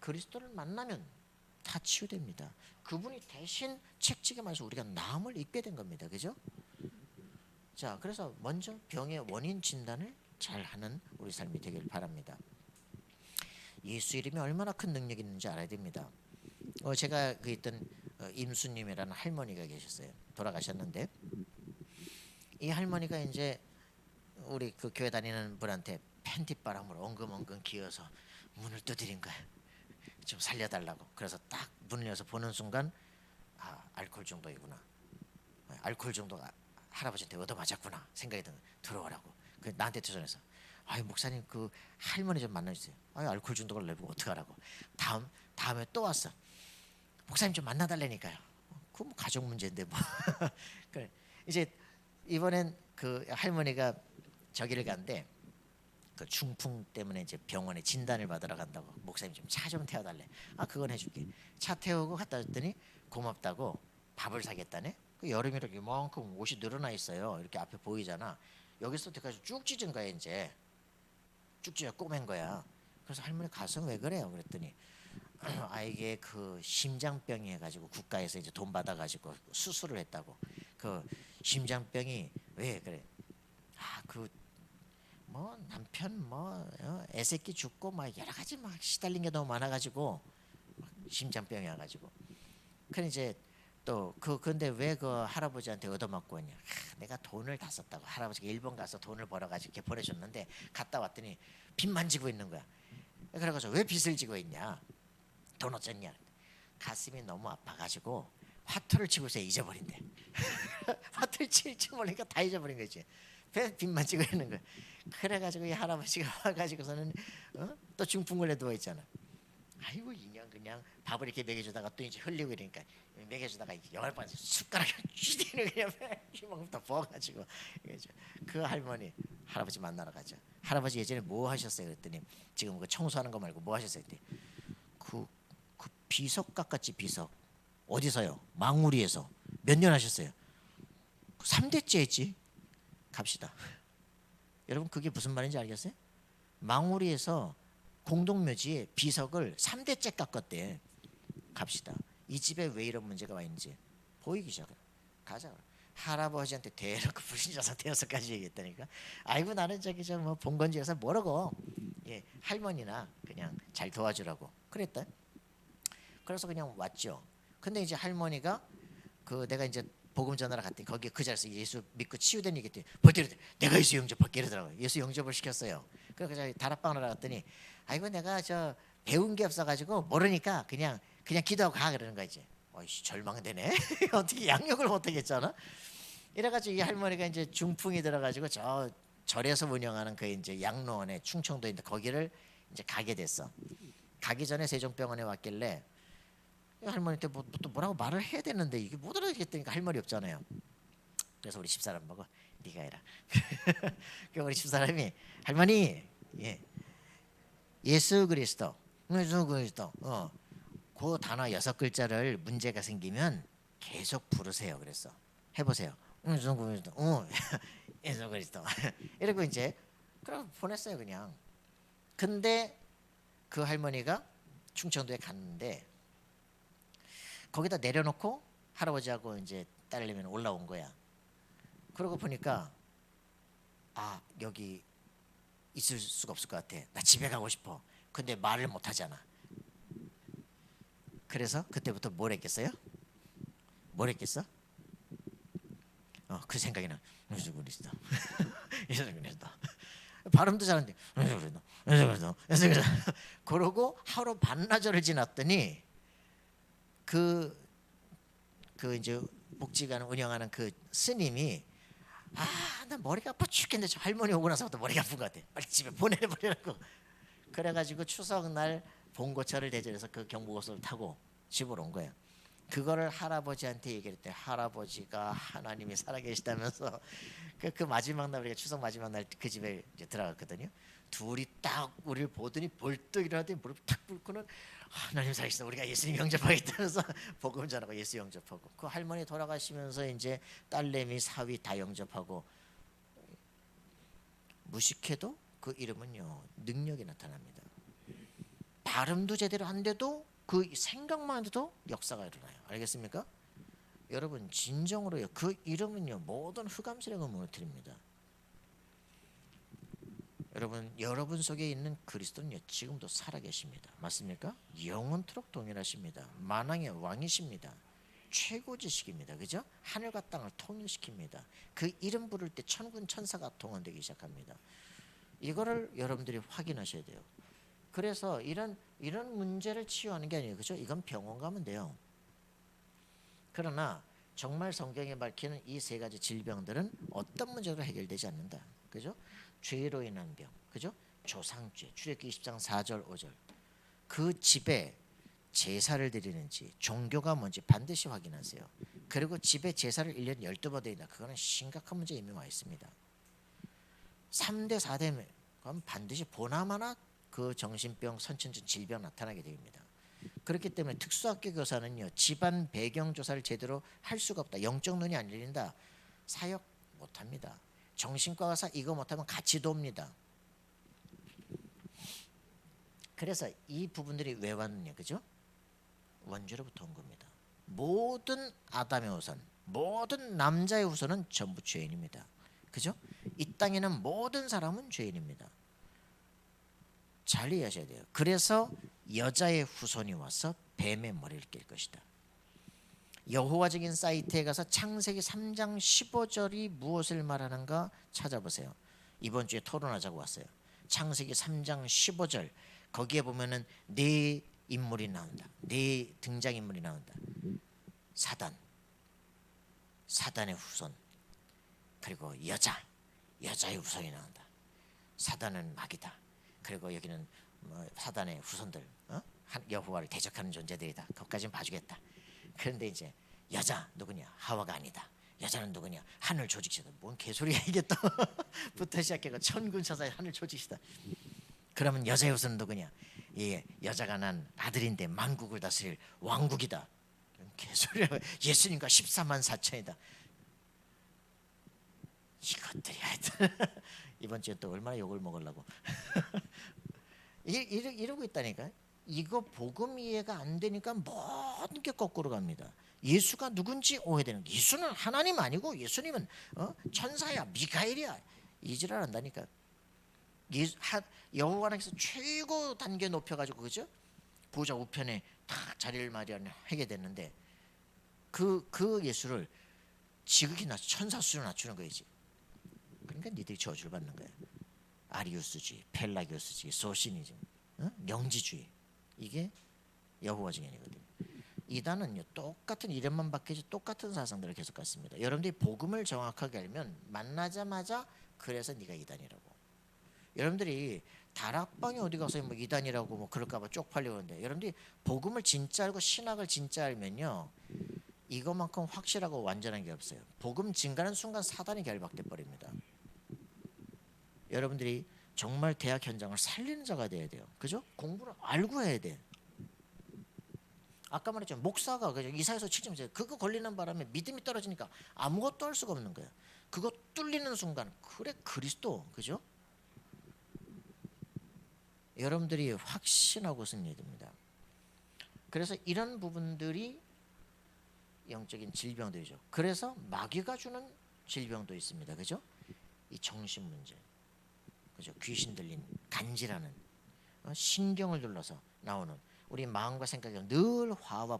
그리스도를 만나면 다 치유됩니다. 그분이 대신 책찍임하셔서 우리가 나음을 입게 된 겁니다, 그죠? 자, 그래서 먼저 병의 원인 진단을 잘 하는 우리 삶이 되길 바랍니다. 예수 이름이 얼마나 큰 능력이 있는지 알아야 됩니다. 제가 그 있던 임수님이라는 할머니가 계셨어요. 돌아가셨는데 이 할머니가 이제 우리 그 교회 다니는 분한테 팬티바람을 엉금엉금 기어서 문을 두드린 거야. 좀 살려달라고. 그래서 딱 문을 열어서 보는 순간, 아, 알코올 중독이구나. 알코올 중독 할아버지한테 얻어맞았구나 생각이 들어오라고. 그 나한테 도전해서, 아유 목사님 그 할머니 좀 만나주세요. 아유 알코올 중독을 내보고 어떡하라고. 다음에 또 왔어. 목사님 좀 만나달라니까요. 그 뭐 가족 문제인데 뭐. 그래 이제 이번엔 그 할머니가 저기를 간대. 그 중풍 때문에 이제 병원에 진단을 받으러 간다고. 목사님 좀 차 좀 태워달래. 아 그건 해줄게. 차 태우고 갖다 줬더니 고맙다고 밥을 사겠다네. 그 여름이라 이만큼 옷이 늘어나 있어요. 이렇게 앞에 보이잖아. 여기서부터까지 쭉 찢은 거야 이제. 쭉 찢어 꼬맨 거야. 그래서 할머니 가슴 왜 그래요? 그랬더니 아 이게 그 심장병이 해가지고 국가에서 이제 돈 받아가지고 수술을 했다고. 그 심장병이 왜 그래? 아 그 뭐 남편 뭐 애새끼 죽고 막 여러 가지 막 시달린 게 너무 많아가지고 심장병이 와가지고. 그래 이제 또 근데 왜 그 할아버지한테 얻어맞고 왔냐? 내가 돈을 다 썼다고. 할아버지가 일본 가서 돈을 벌어가지고 이렇게 보내줬는데 갔다 왔더니 빚만 지고 있는 거야. 그래가지고 왜 빚을 지고 있냐? 돈 어쩌냐? 가슴이 너무 아파가지고 화투를 치고 있어 잊어버린대. 화투를 칠 줄 모르니까 다 잊어버린 거지. 빚만 지고 있는 거야. 그래가지고 이 할아버지가 와가지고서는 또 중풍을 해 누워 있잖아. 아이고 인형 그냥 밥을 이렇게 먹여주다가 또 이제 흘리고 이러니까 먹여주다가 열번 숟가락에 쥐대는 그냥 이만큼 더 부어가지고 그 할아버지 만나러 가죠. 할아버지 예전에 뭐 하셨어요? 그랬더니 지금 그 청소하는 거 말고 뭐 하셨어요? 그랬더니 그 비석 깎았지 비석. 어디서요? 망우리에서. 몇 년 하셨어요? 3대째 했지. 갑시다. 여러분 그게 무슨 말인지 알겠어요? 망우리에서 공동묘지에 비석을 3대째 깎았대. 갑시다. 이 집에 왜 이런 문제가 와 있는지 보이기 시작해. 가자. 할아버지한테 대놓고 불신자서 되어서까지 얘기했다니까. 아이고 나는 저기 뭐 본건지에서 뭐라고. 예, 할머니나 그냥 잘 도와주라고 그랬다. 그래서 그냥 왔죠. 근데 이제 할머니가 그 내가 이제 복음 전하러 갔더니 거기 그 자리에서 예수 믿고 치유된 얘기 했더니 버티려 내가 예수 영접할게 이러더라고요. 예수 영접을 시켰어요. 그래서 다락방으로 갔더니 아이고 내가 저 배운 게 없어가지고 모르니까 그냥 기도하고 가 그러는 거지. 어이씨 절망되네. 어떻게 양육을 못하겠잖아. 이래가지고 이 할머니가 이제 중풍이 들어가지고 저 절에서 운영하는 그 이제 양로원에 충청도인데 거기를 이제 가게 됐어. 가기 전에 세종병원에 왔길래 이 할머니한테 또 뭐라고 말을 해야 되는데 이게 못 알아듣겠다니까 할 말이 없잖아요. 그래서 우리 집사람 보고 네가 해라. 그 우리 집사람이 할머니 예수 그리스도 예수 그리스도 그 단어 6글자를 문제가 생기면 계속 부르세요. 그랬어. 해보세요. 예수 그리스도 예수 그리스도 이러고 이제 그럼 보냈어요 그냥. 근데 그 할머니가 충청도에 갔는데 거기다 내려놓고 할아버지하고 이제 딸내미는 올라온 거야. 그러고 보니까 아 여기 있을 수가 없을 것 같아. 나 집에 가고 싶어. 근데 말을 못 하잖아. 그래서 그때부터 뭘 했겠어요? 뭘 했겠어? 그 생각이 나. 예수 그리스도 예수 그리스도 발음도 잘하는데 예수 그리스도 예수 그리스도 예수 그리스도 그러고 하루 반나절을 지났더니 그 이제 복지관 운영하는 그 스님이 나 머리가 아파 죽겠는데 저 할머니 오고 나서부터 머리가 아픈 것 같아. 빨리 집에 보내버리라고. 그래가지고 추석날 봉고차를 대절해서 그 경부고속을 타고 집으로 온 거예요. 그거를 할아버지한테 얘기를 했더니 할아버지가 하나님이 살아계시다면서 그 마지막 날 우리가 추석 마지막 날 그 집에 이제 들어갔거든요. 둘이 딱 우리를 보더니 벌떡 일어나더니 무릎 탁 꿇고는 하나님 살아계시다 우리가 예수님 영접하겠다면서 복음 전하고 예수 영접하고 그 할머니 돌아가시면서 이제 딸내미 사위 다 영접하고 무식해도 그 이름은요 능력이 나타납니다. 발음도 제대로 안 돼도 그 생각만 해도 역사가 일어나요. 알겠습니까? 여러분 진정으로요. 그 이름은요 모든 흑암세력을 무너뜨립니다. 여러분 속에 있는 그리스도는요 지금도 살아계십니다. 맞습니까? 영원토록 동일하십니다. 만왕의 왕이십니다. 최고지식입니다. 그죠? 하늘과 땅을 통일시킵니다. 그 이름 부를 때 천군 천사가 동원되기 시작합니다. 이거를 여러분들이 확인하셔야 돼요. 그래서 이런 문제를 치유하는 게 아니에요. 그죠? 이건 병원 가면 돼요. 그러나 정말 성경에 밝히는 이 세 가지 질병들은 어떤 문제로 해결되지 않는다. 그죠? 죄로 인한 병. 그죠? 조상죄. 출애굽기 20장 4절 5절. 그 집에 제사를 드리는지 종교가 뭔지 반드시 확인하세요. 그리고 집에 제사를 1년 12번 드린다. 그거는 심각한 문제에 이미 와 있습니다. 3대 4대 그럼 반드시 보나마나 그 정신병, 선천적 질병 나타나게 됩니다. 그렇기 때문에 특수학교 교사는요 집안 배경 조사를 제대로 할 수가 없다. 영적 눈이 안 열린다. 사역 못합니다. 정신과 의사 이거 못하면 같이 돕니다. 그래서 이 부분들이 왜 왔느냐, 그죠? 원죄로부터 온 겁니다. 모든 아담의 후손, 모든 남자의 후손은 전부 죄인입니다. 그죠? 이 땅에는 모든 사람은 죄인입니다. 잘 이해하셔야 돼요. 그래서 여자의 후손이 와서 뱀의 머리를 깰 것이다. 여호와적인 사이트에 가서 창세기 3장 15절이 무엇을 말하는가 찾아보세요. 이번 주에 토론하자고 왔어요. 창세기 3장 15절 거기에 보면은 네 인물이 나온다. 네 등장인물이 나온다. 사단의 후손, 그리고 여자의 후손이 나온다. 사단은 마귀다. 그리고 여기는 사단의 후손들, 여호와를 대적하는 존재들이다. 그것까지는 봐주겠다. 그런데 이제 여자 누구냐? 하와가 아니다. 여자는 누구냐? 하늘 조직시다. 뭔 개소리야 이게 또 부터 시작해서 천군천사의 하늘 조직시다. 그러면 여자의 후손은 누구냐? 예, 여자가 난 아들인데 만국을 다스릴 왕국이다. 개소리야. 예수님과 14만 4천이다. 이것들이 하여튼 이번 주에 또 얼마나 욕을 먹으려고 이러고 있다니까. 이거 복음 이해가 안 되니까 모든 게 거꾸로 갑니다. 예수가 누군지 오해되는. 예수는 하나님 아니고 예수님은 천사야, 미카엘이야. 이지랄 한다니까. 여호와께서 최고 단계 높여가지고 그죠? 보좌 우편에 다 자리를 마련하게 됐는데 그 예수를 지극히 천사 수준으로 낮추는 거지. 그러니까 니들이 저주를 받는 거야. 아리우스주의, 펠라기오스주의, 소시니즘, 영지주의. 이게 여호와 증언이거든요. 이단은요 똑같은 이름만 바뀌지 똑같은 사상들을 계속 갖습니다. 여러분들이 복음을 정확하게 알면 만나자마자 그래서 네가 이단이라고. 여러분들이 다락방에 어디 가서 뭐 이단이라고 뭐 그럴까봐 쪽팔리는데 여러분들이 복음을 진짜 알고 신학을 진짜 알면요 이것만큼 확실하고 완전한 게 없어요. 복음 증가하는 순간 사단이 결박돼 버립니다. 여러분들이 정말 대학 현장을 살리는 자가 돼야 돼요. 그죠? 공부를 알고 해야 돼. 아까 말했죠. 목사가 그죠? 이사에서 7점 그거 걸리는 바람에 믿음이 떨어지니까 아무것도 할 수가 없는 거예요. 그거 뚫리는 순간 그래 그리스도 그죠? 여러분들이 확신하고 승리됩니다. 그래서 이런 부분들이 영적인 질병들이죠. 그래서 마귀가 주는 질병도 있습니다. 그죠? 이 정신 문제, 그죠? 귀신 들린 간지라는 신경을 눌러서 나오는 우리 마음과 생각이 늘 화와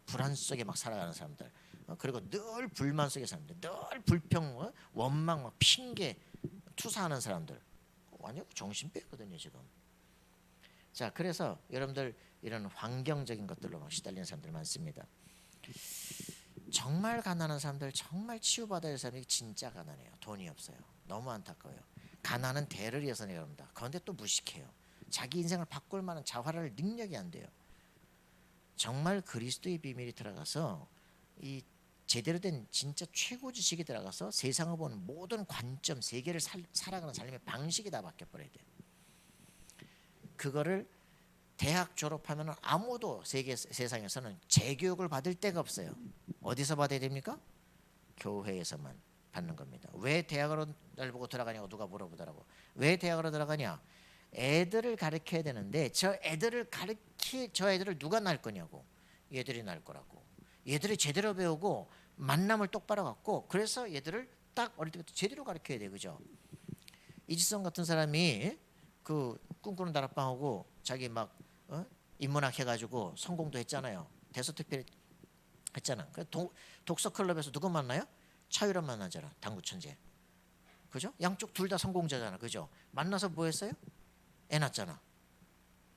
불안 속에 막 살아가는 사람들, 그리고 늘 불만 속에 사람들, 늘 불평, 원망, 핑계 투사하는 사람들 완전 정신병이거든요 지금. 자, 그래서 여러분들 이런 환경적인 것들로 막 시달리는 사람들 많습니다. 정말 가난한 사람들, 정말 치유받아야 할 사람이 진짜 가난해요. 돈이 없어요. 너무 안타까워요. 가난은 대를 이어서 내려옵니다. 그런데 또 무식해요. 자기 인생을 바꿀 만한 자활할 능력이 안 돼요. 정말 그리스도의 비밀이 들어가서 이 제대로 된 진짜 최고 지식이 들어가서 세상을 보는 모든 관점, 세계를 살아가는 삶의 방식이 다 바뀌어버려야 돼요. 그거를 대학 졸업하면 아무도 세상에서는 재교육을 받을 데가 없어요. 어디서 받아야 됩니까? 교회에서만 받는 겁니다. 왜 대학으로 날 보고 들어가냐고 누가 물어보더라고. 왜 대학으로 들어가냐? 애들을 가르쳐야 되는데 저 애들을 누가 낳을 거냐고. 얘들이 낳을 거라고. 얘들이 제대로 배우고 만남을 똑바로 갖고 그래서 얘들을 딱 어릴 때부터 제대로 가르쳐야 돼. 그죠? 이지성 같은 사람이 그 꿈꾸는 다락방하고 자기 막 인문학 해가지고 성공도 했잖아요. 대서특필 했잖아. 독서 클럽에서 누구 만나요? 차유란 만나잖아. 당구 천재. 그죠? 양쪽 둘 다 성공자잖아. 그죠? 만나서 뭐 했어요? 애 낳았잖아.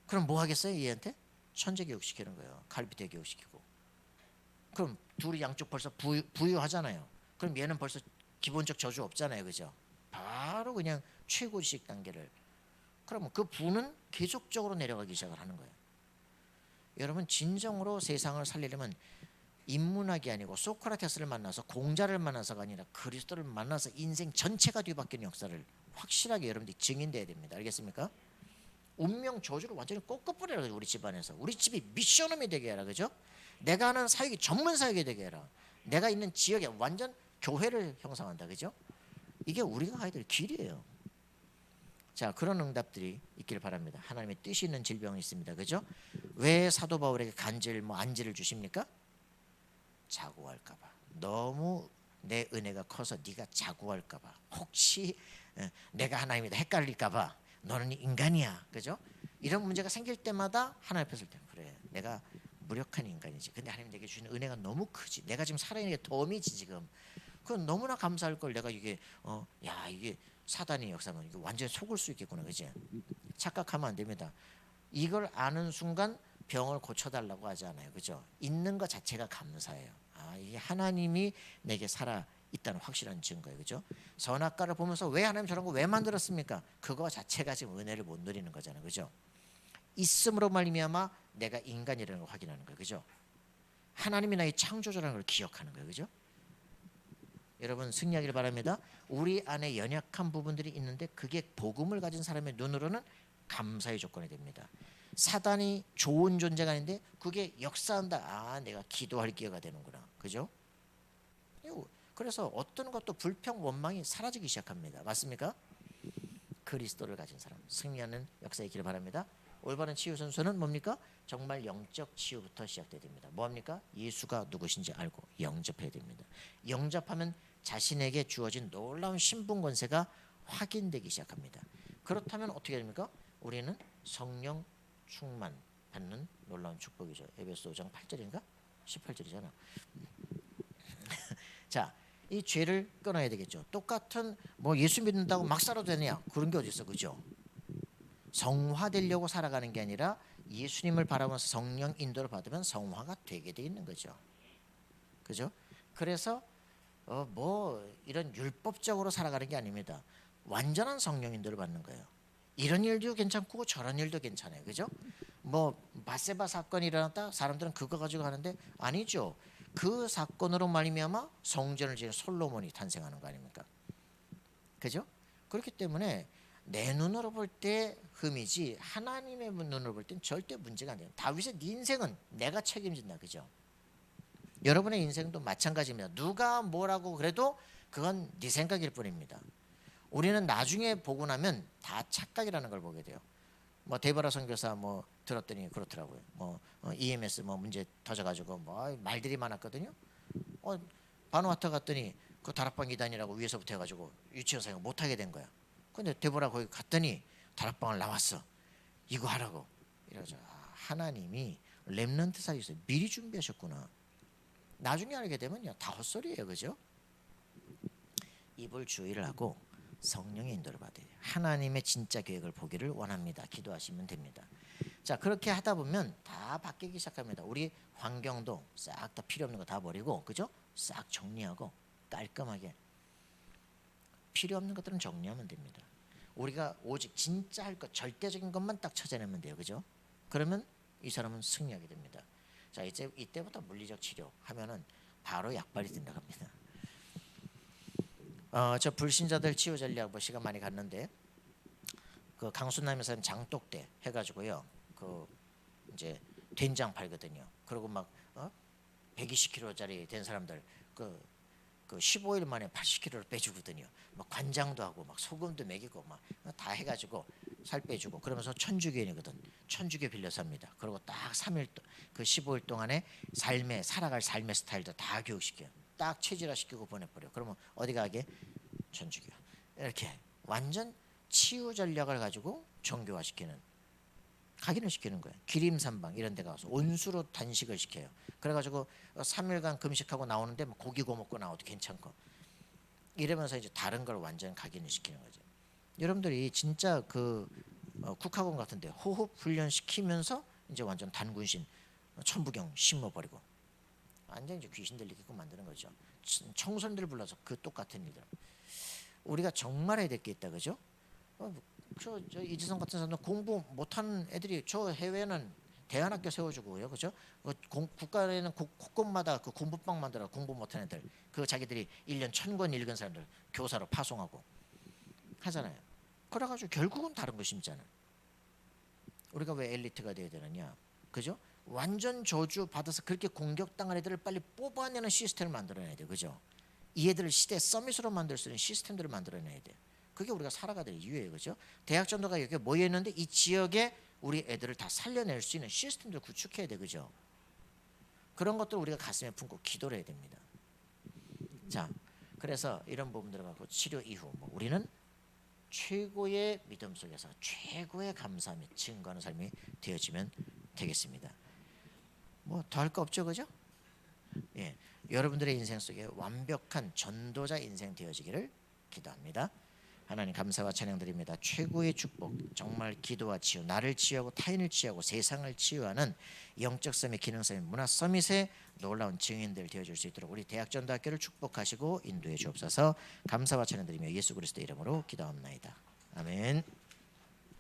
그럼 뭐 하겠어요? 얘한테? 천재 교육 시키는 거예요. 갈비대 교육 시키고. 그럼 둘이 양쪽 벌써 부유하잖아요. 그럼 얘는 벌써 기본적 저주 없잖아요. 그죠? 바로 그냥 최고지식 단계를. 그러면 그 부는 계속적으로 내려가기 시작을 하는 거예요. 여러분 진정으로 세상을 살리려면 인문학이 아니고 소크라테스를 만나서 공자를 만나서가 아니라 그리스도를 만나서 인생 전체가 뒤바뀌는 역사를 확실하게 여러분들이 증인돼야 됩니다. 알겠습니까? 운명 저주를 완전히 꺾어버려라. 우리 집안에서 우리 집이 미션홈이 되게 해라. 그죠? 내가 하는 사역이 전문 사역이 되게 해라. 내가 있는 지역에 완전 교회를 형성한다. 그죠? 이게 우리가 가야 될 길이에요. 자, 그런 응답들이 있기를 바랍니다. 하나님의 뜻이 있는 질병이 있습니다. 그죠? 왜 사도 바울에게 간질 안지를 주십니까? 자고할까 봐. 너무 내 은혜가 커서 네가 자고할까 봐. 혹시 내가 하나님이다 헷갈릴까 봐. 너는 인간이야. 그죠? 이런 문제가 생길 때마다 하나님 앞에 설 때 그래. 내가 무력한 인간이지. 근데 하나님 내게 주시는 은혜가 너무 크지. 내가 지금 살아있는 게 덤이지 지금. 그건 너무나 감사할 걸. 내가 이게 야 이게 사단의 역사면 이거 완전히 속을 수 있겠구나. 그지? 착각하면 안 됩니다. 이걸 아는 순간 병을 고쳐달라고 하지 않아요. 그죠? 있는 것 자체가 감사해요. 아, 이게 하나님이 내게 살아 있다는 확실한 증거예요. 그죠? 선악과를 보면서 왜 하나님 저런 거 왜 만들었습니까? 그거 자체가 지금 은혜를 못 누리는 거잖아요. 그죠? 있음으로 말미암아 내가 인간이라는 걸 확인하는 거예요. 그죠? 하나님이 나의 창조자라는 걸 기억하는 거예요. 그죠? 여러분 승리하기를 바랍니다. 우리 안에 연약한 부분들이 있는데 그게 복음을 가진 사람의 눈으로는 감사의 조건이 됩니다. 사단이 좋은 존재가 아닌데 그게 역사한다. 아, 내가 기도할 기회가 되는구나. 그죠? 그래서 어떤 것도 불평, 원망이 사라지기 시작합니다. 맞습니까? 그리스도를 가진 사람 승리하는 역사에 있기를 바랍니다. 올바른 치유 순서는 뭡니까? 정말 영적 치유부터 시작돼야 됩니다. 뭐합니까? 예수가 누구신지 알고 영접해야 됩니다. 영접하면 자신에게 주어진 놀라운 신분 권세가 확인되기 시작합니다. 그렇다면 어떻게 됩니까? 우리는 성령 충만 받는 놀라운 축복이죠. 에베소 5장 8절인가? 18절이잖아. 자, 이 죄를 끊어야 되겠죠. 똑같은 뭐 예수 믿는다고 막 살아도 되냐? 그런 게 어디 있어, 그죠? 성화되려고 살아가는 게 아니라 예수님을 바라보면서 성령 인도를 받으면 성화가 되게 돼 있는 거죠. 그죠? 그래서 뭐 이런 율법적으로 살아가는 게 아닙니다. 완전한 성령 인도를 받는 거예요. 이런 일도 괜찮고 저런 일도 괜찮아요. 그죠? 뭐 바세바 사건이 일어났다 사람들은 그거 가지고 하는데 아니죠. 그 사건으로 말미암아 성전을 지은 솔로몬이 탄생하는 거 아닙니까? 그죠? 그렇기 때문에 내 눈으로 볼 때 흠이지 하나님의 눈으로 볼 땐 절대 문제가 안 돼요. 다윗의 네 인생은 내가 책임진다. 그죠? 여러분의 인생도 마찬가지입니다. 누가 뭐라고 그래도 그건 네 생각일 뿐입니다. 우리는 나중에 보고 나면 다 착각이라는 걸 보게 돼요. 뭐 데보라 선교사 뭐 들었더니 그렇더라고요. 뭐 EMS 뭐 문제 터져가지고 뭐 말들이 많았거든요. 바누아투 갔더니 그 다락방 이단이라고 위에서부터 해가지고 유치원 생활 못하게 된 거야. 근데 데보라 거기 갔더니 다락방을 나왔어. 이거 하라고. 이러죠. 하나님이 렘넌트 사이에서 미리 준비하셨구나. 나중에 알게 되면요 다 헛소리예요. 그죠? 입을 주의를 하고 성령의 인도를 받아야 돼요. 하나님의 진짜 계획을 보기를 원합니다. 기도하시면 됩니다. 자 그렇게 하다 보면 다 바뀌기 시작합니다. 우리 환경도 싹 다 필요 없는 거 다 버리고 그죠? 싹 정리하고 깔끔하게 필요 없는 것들은 정리하면 됩니다. 우리가 오직 진짜 할 것 절대적인 것만 딱 찾아내면 돼요. 그죠? 그러면 이 사람은 승리하게 됩니다. 자 이제 이때부터 물리적 치료 하면은 바로 약발이 된다고 합니다. 저 불신자들 치유 전략 뭐 시간 많이 갔는데 그 강순남에서는 장독대 해가지고요 그 이제 된장 팔거든요. 그리고 막 120kg짜리 된 사람들 그 15일 만에 80kg를 빼주거든요. 막 관장도 하고 막 소금도 먹이고 막 다 해가지고 살 빼주고 그러면서 천주교인이거든. 천주교 빌려서 합니다. 그리고 딱 3일 그 15일 동안에 살아갈 삶의 스타일도 다 교육시켜요. 딱 체질화 시키고 보내버려. 그러면 어디 가게? 천주교. 이렇게 완전 치유 전략을 가지고 정교화 시키는 각인을 시키는 거예요. 기림산방 이런 데 가서 온수로 단식을 시켜요. 그래가지고 3일간 금식하고 나오는데 뭐 고기 구워 먹고 나와도 괜찮고 이러면서 이제 다른 걸 완전 각인을 시키는 거죠. 여러분들이 진짜 그 국학원 같은데 호흡 훈련 시키면서 이제 완전 단군신 천부경 심어버리고 완전 이제 귀신 들리게끔 만드는 거죠. 청소년들 불러서 그 똑같은 일들. 우리가 정말 해야 될 게 있다 그죠? 저 이지성 같은 사람은 공부 못하는 애들이 저 해외는 대안학교 세워주고요, 그죠? 국가에는 곳곳마다 그 공부방 만들어 공부 못하는 애들, 그 자기들이 1년 1000권 읽은 사람들 교사로 파송하고 하잖아요. 그래가지고 결국은 다른 거 심잖아요. 우리가 왜 엘리트가 돼야 되느냐, 그죠? 완전 저주 받아서 그렇게 공격당한 애들을 빨리 뽑아내는 시스템을 만들어내야 돼, 그죠? 이 애들을 시대 서밋으로 만들 수 있는 시스템들을 만들어내야 돼. 그게 우리가 살아가야 될 이유예요, 그죠? 대학 전도가 이렇게 모여 있는데 이 지역에 우리 애들을 다 살려낼 수 있는 시스템들 구축해야 돼, 그죠? 그런 것들 우리가 가슴에 품고 기도를 해야 됩니다. 자, 그래서 이런 부분들을 갖고 치료 이후 우리는 최고의 믿음 속에서 최고의 감사 및 증거하는 삶이 되어지면 되겠습니다. 뭐 더 할 거 없죠, 그죠? 예, 여러분들의 인생 속에 완벽한 전도자 인생 되어지기를 기도합니다. 하나님 감사와 찬양드립니다. 최고의 축복, 정말 기도와 치유, 나를 치유하고 타인을 치유하고 세상을 치유하는 영적 서밋, 기능 서밋, 문화 서밋의 놀라운 증인들 되어줄 수 있도록 우리 대학전도학교를 축복하시고 인도해 주옵소서. 감사와 찬양드리며 예수 그리스도의 이름으로 기도합나이다. 아멘.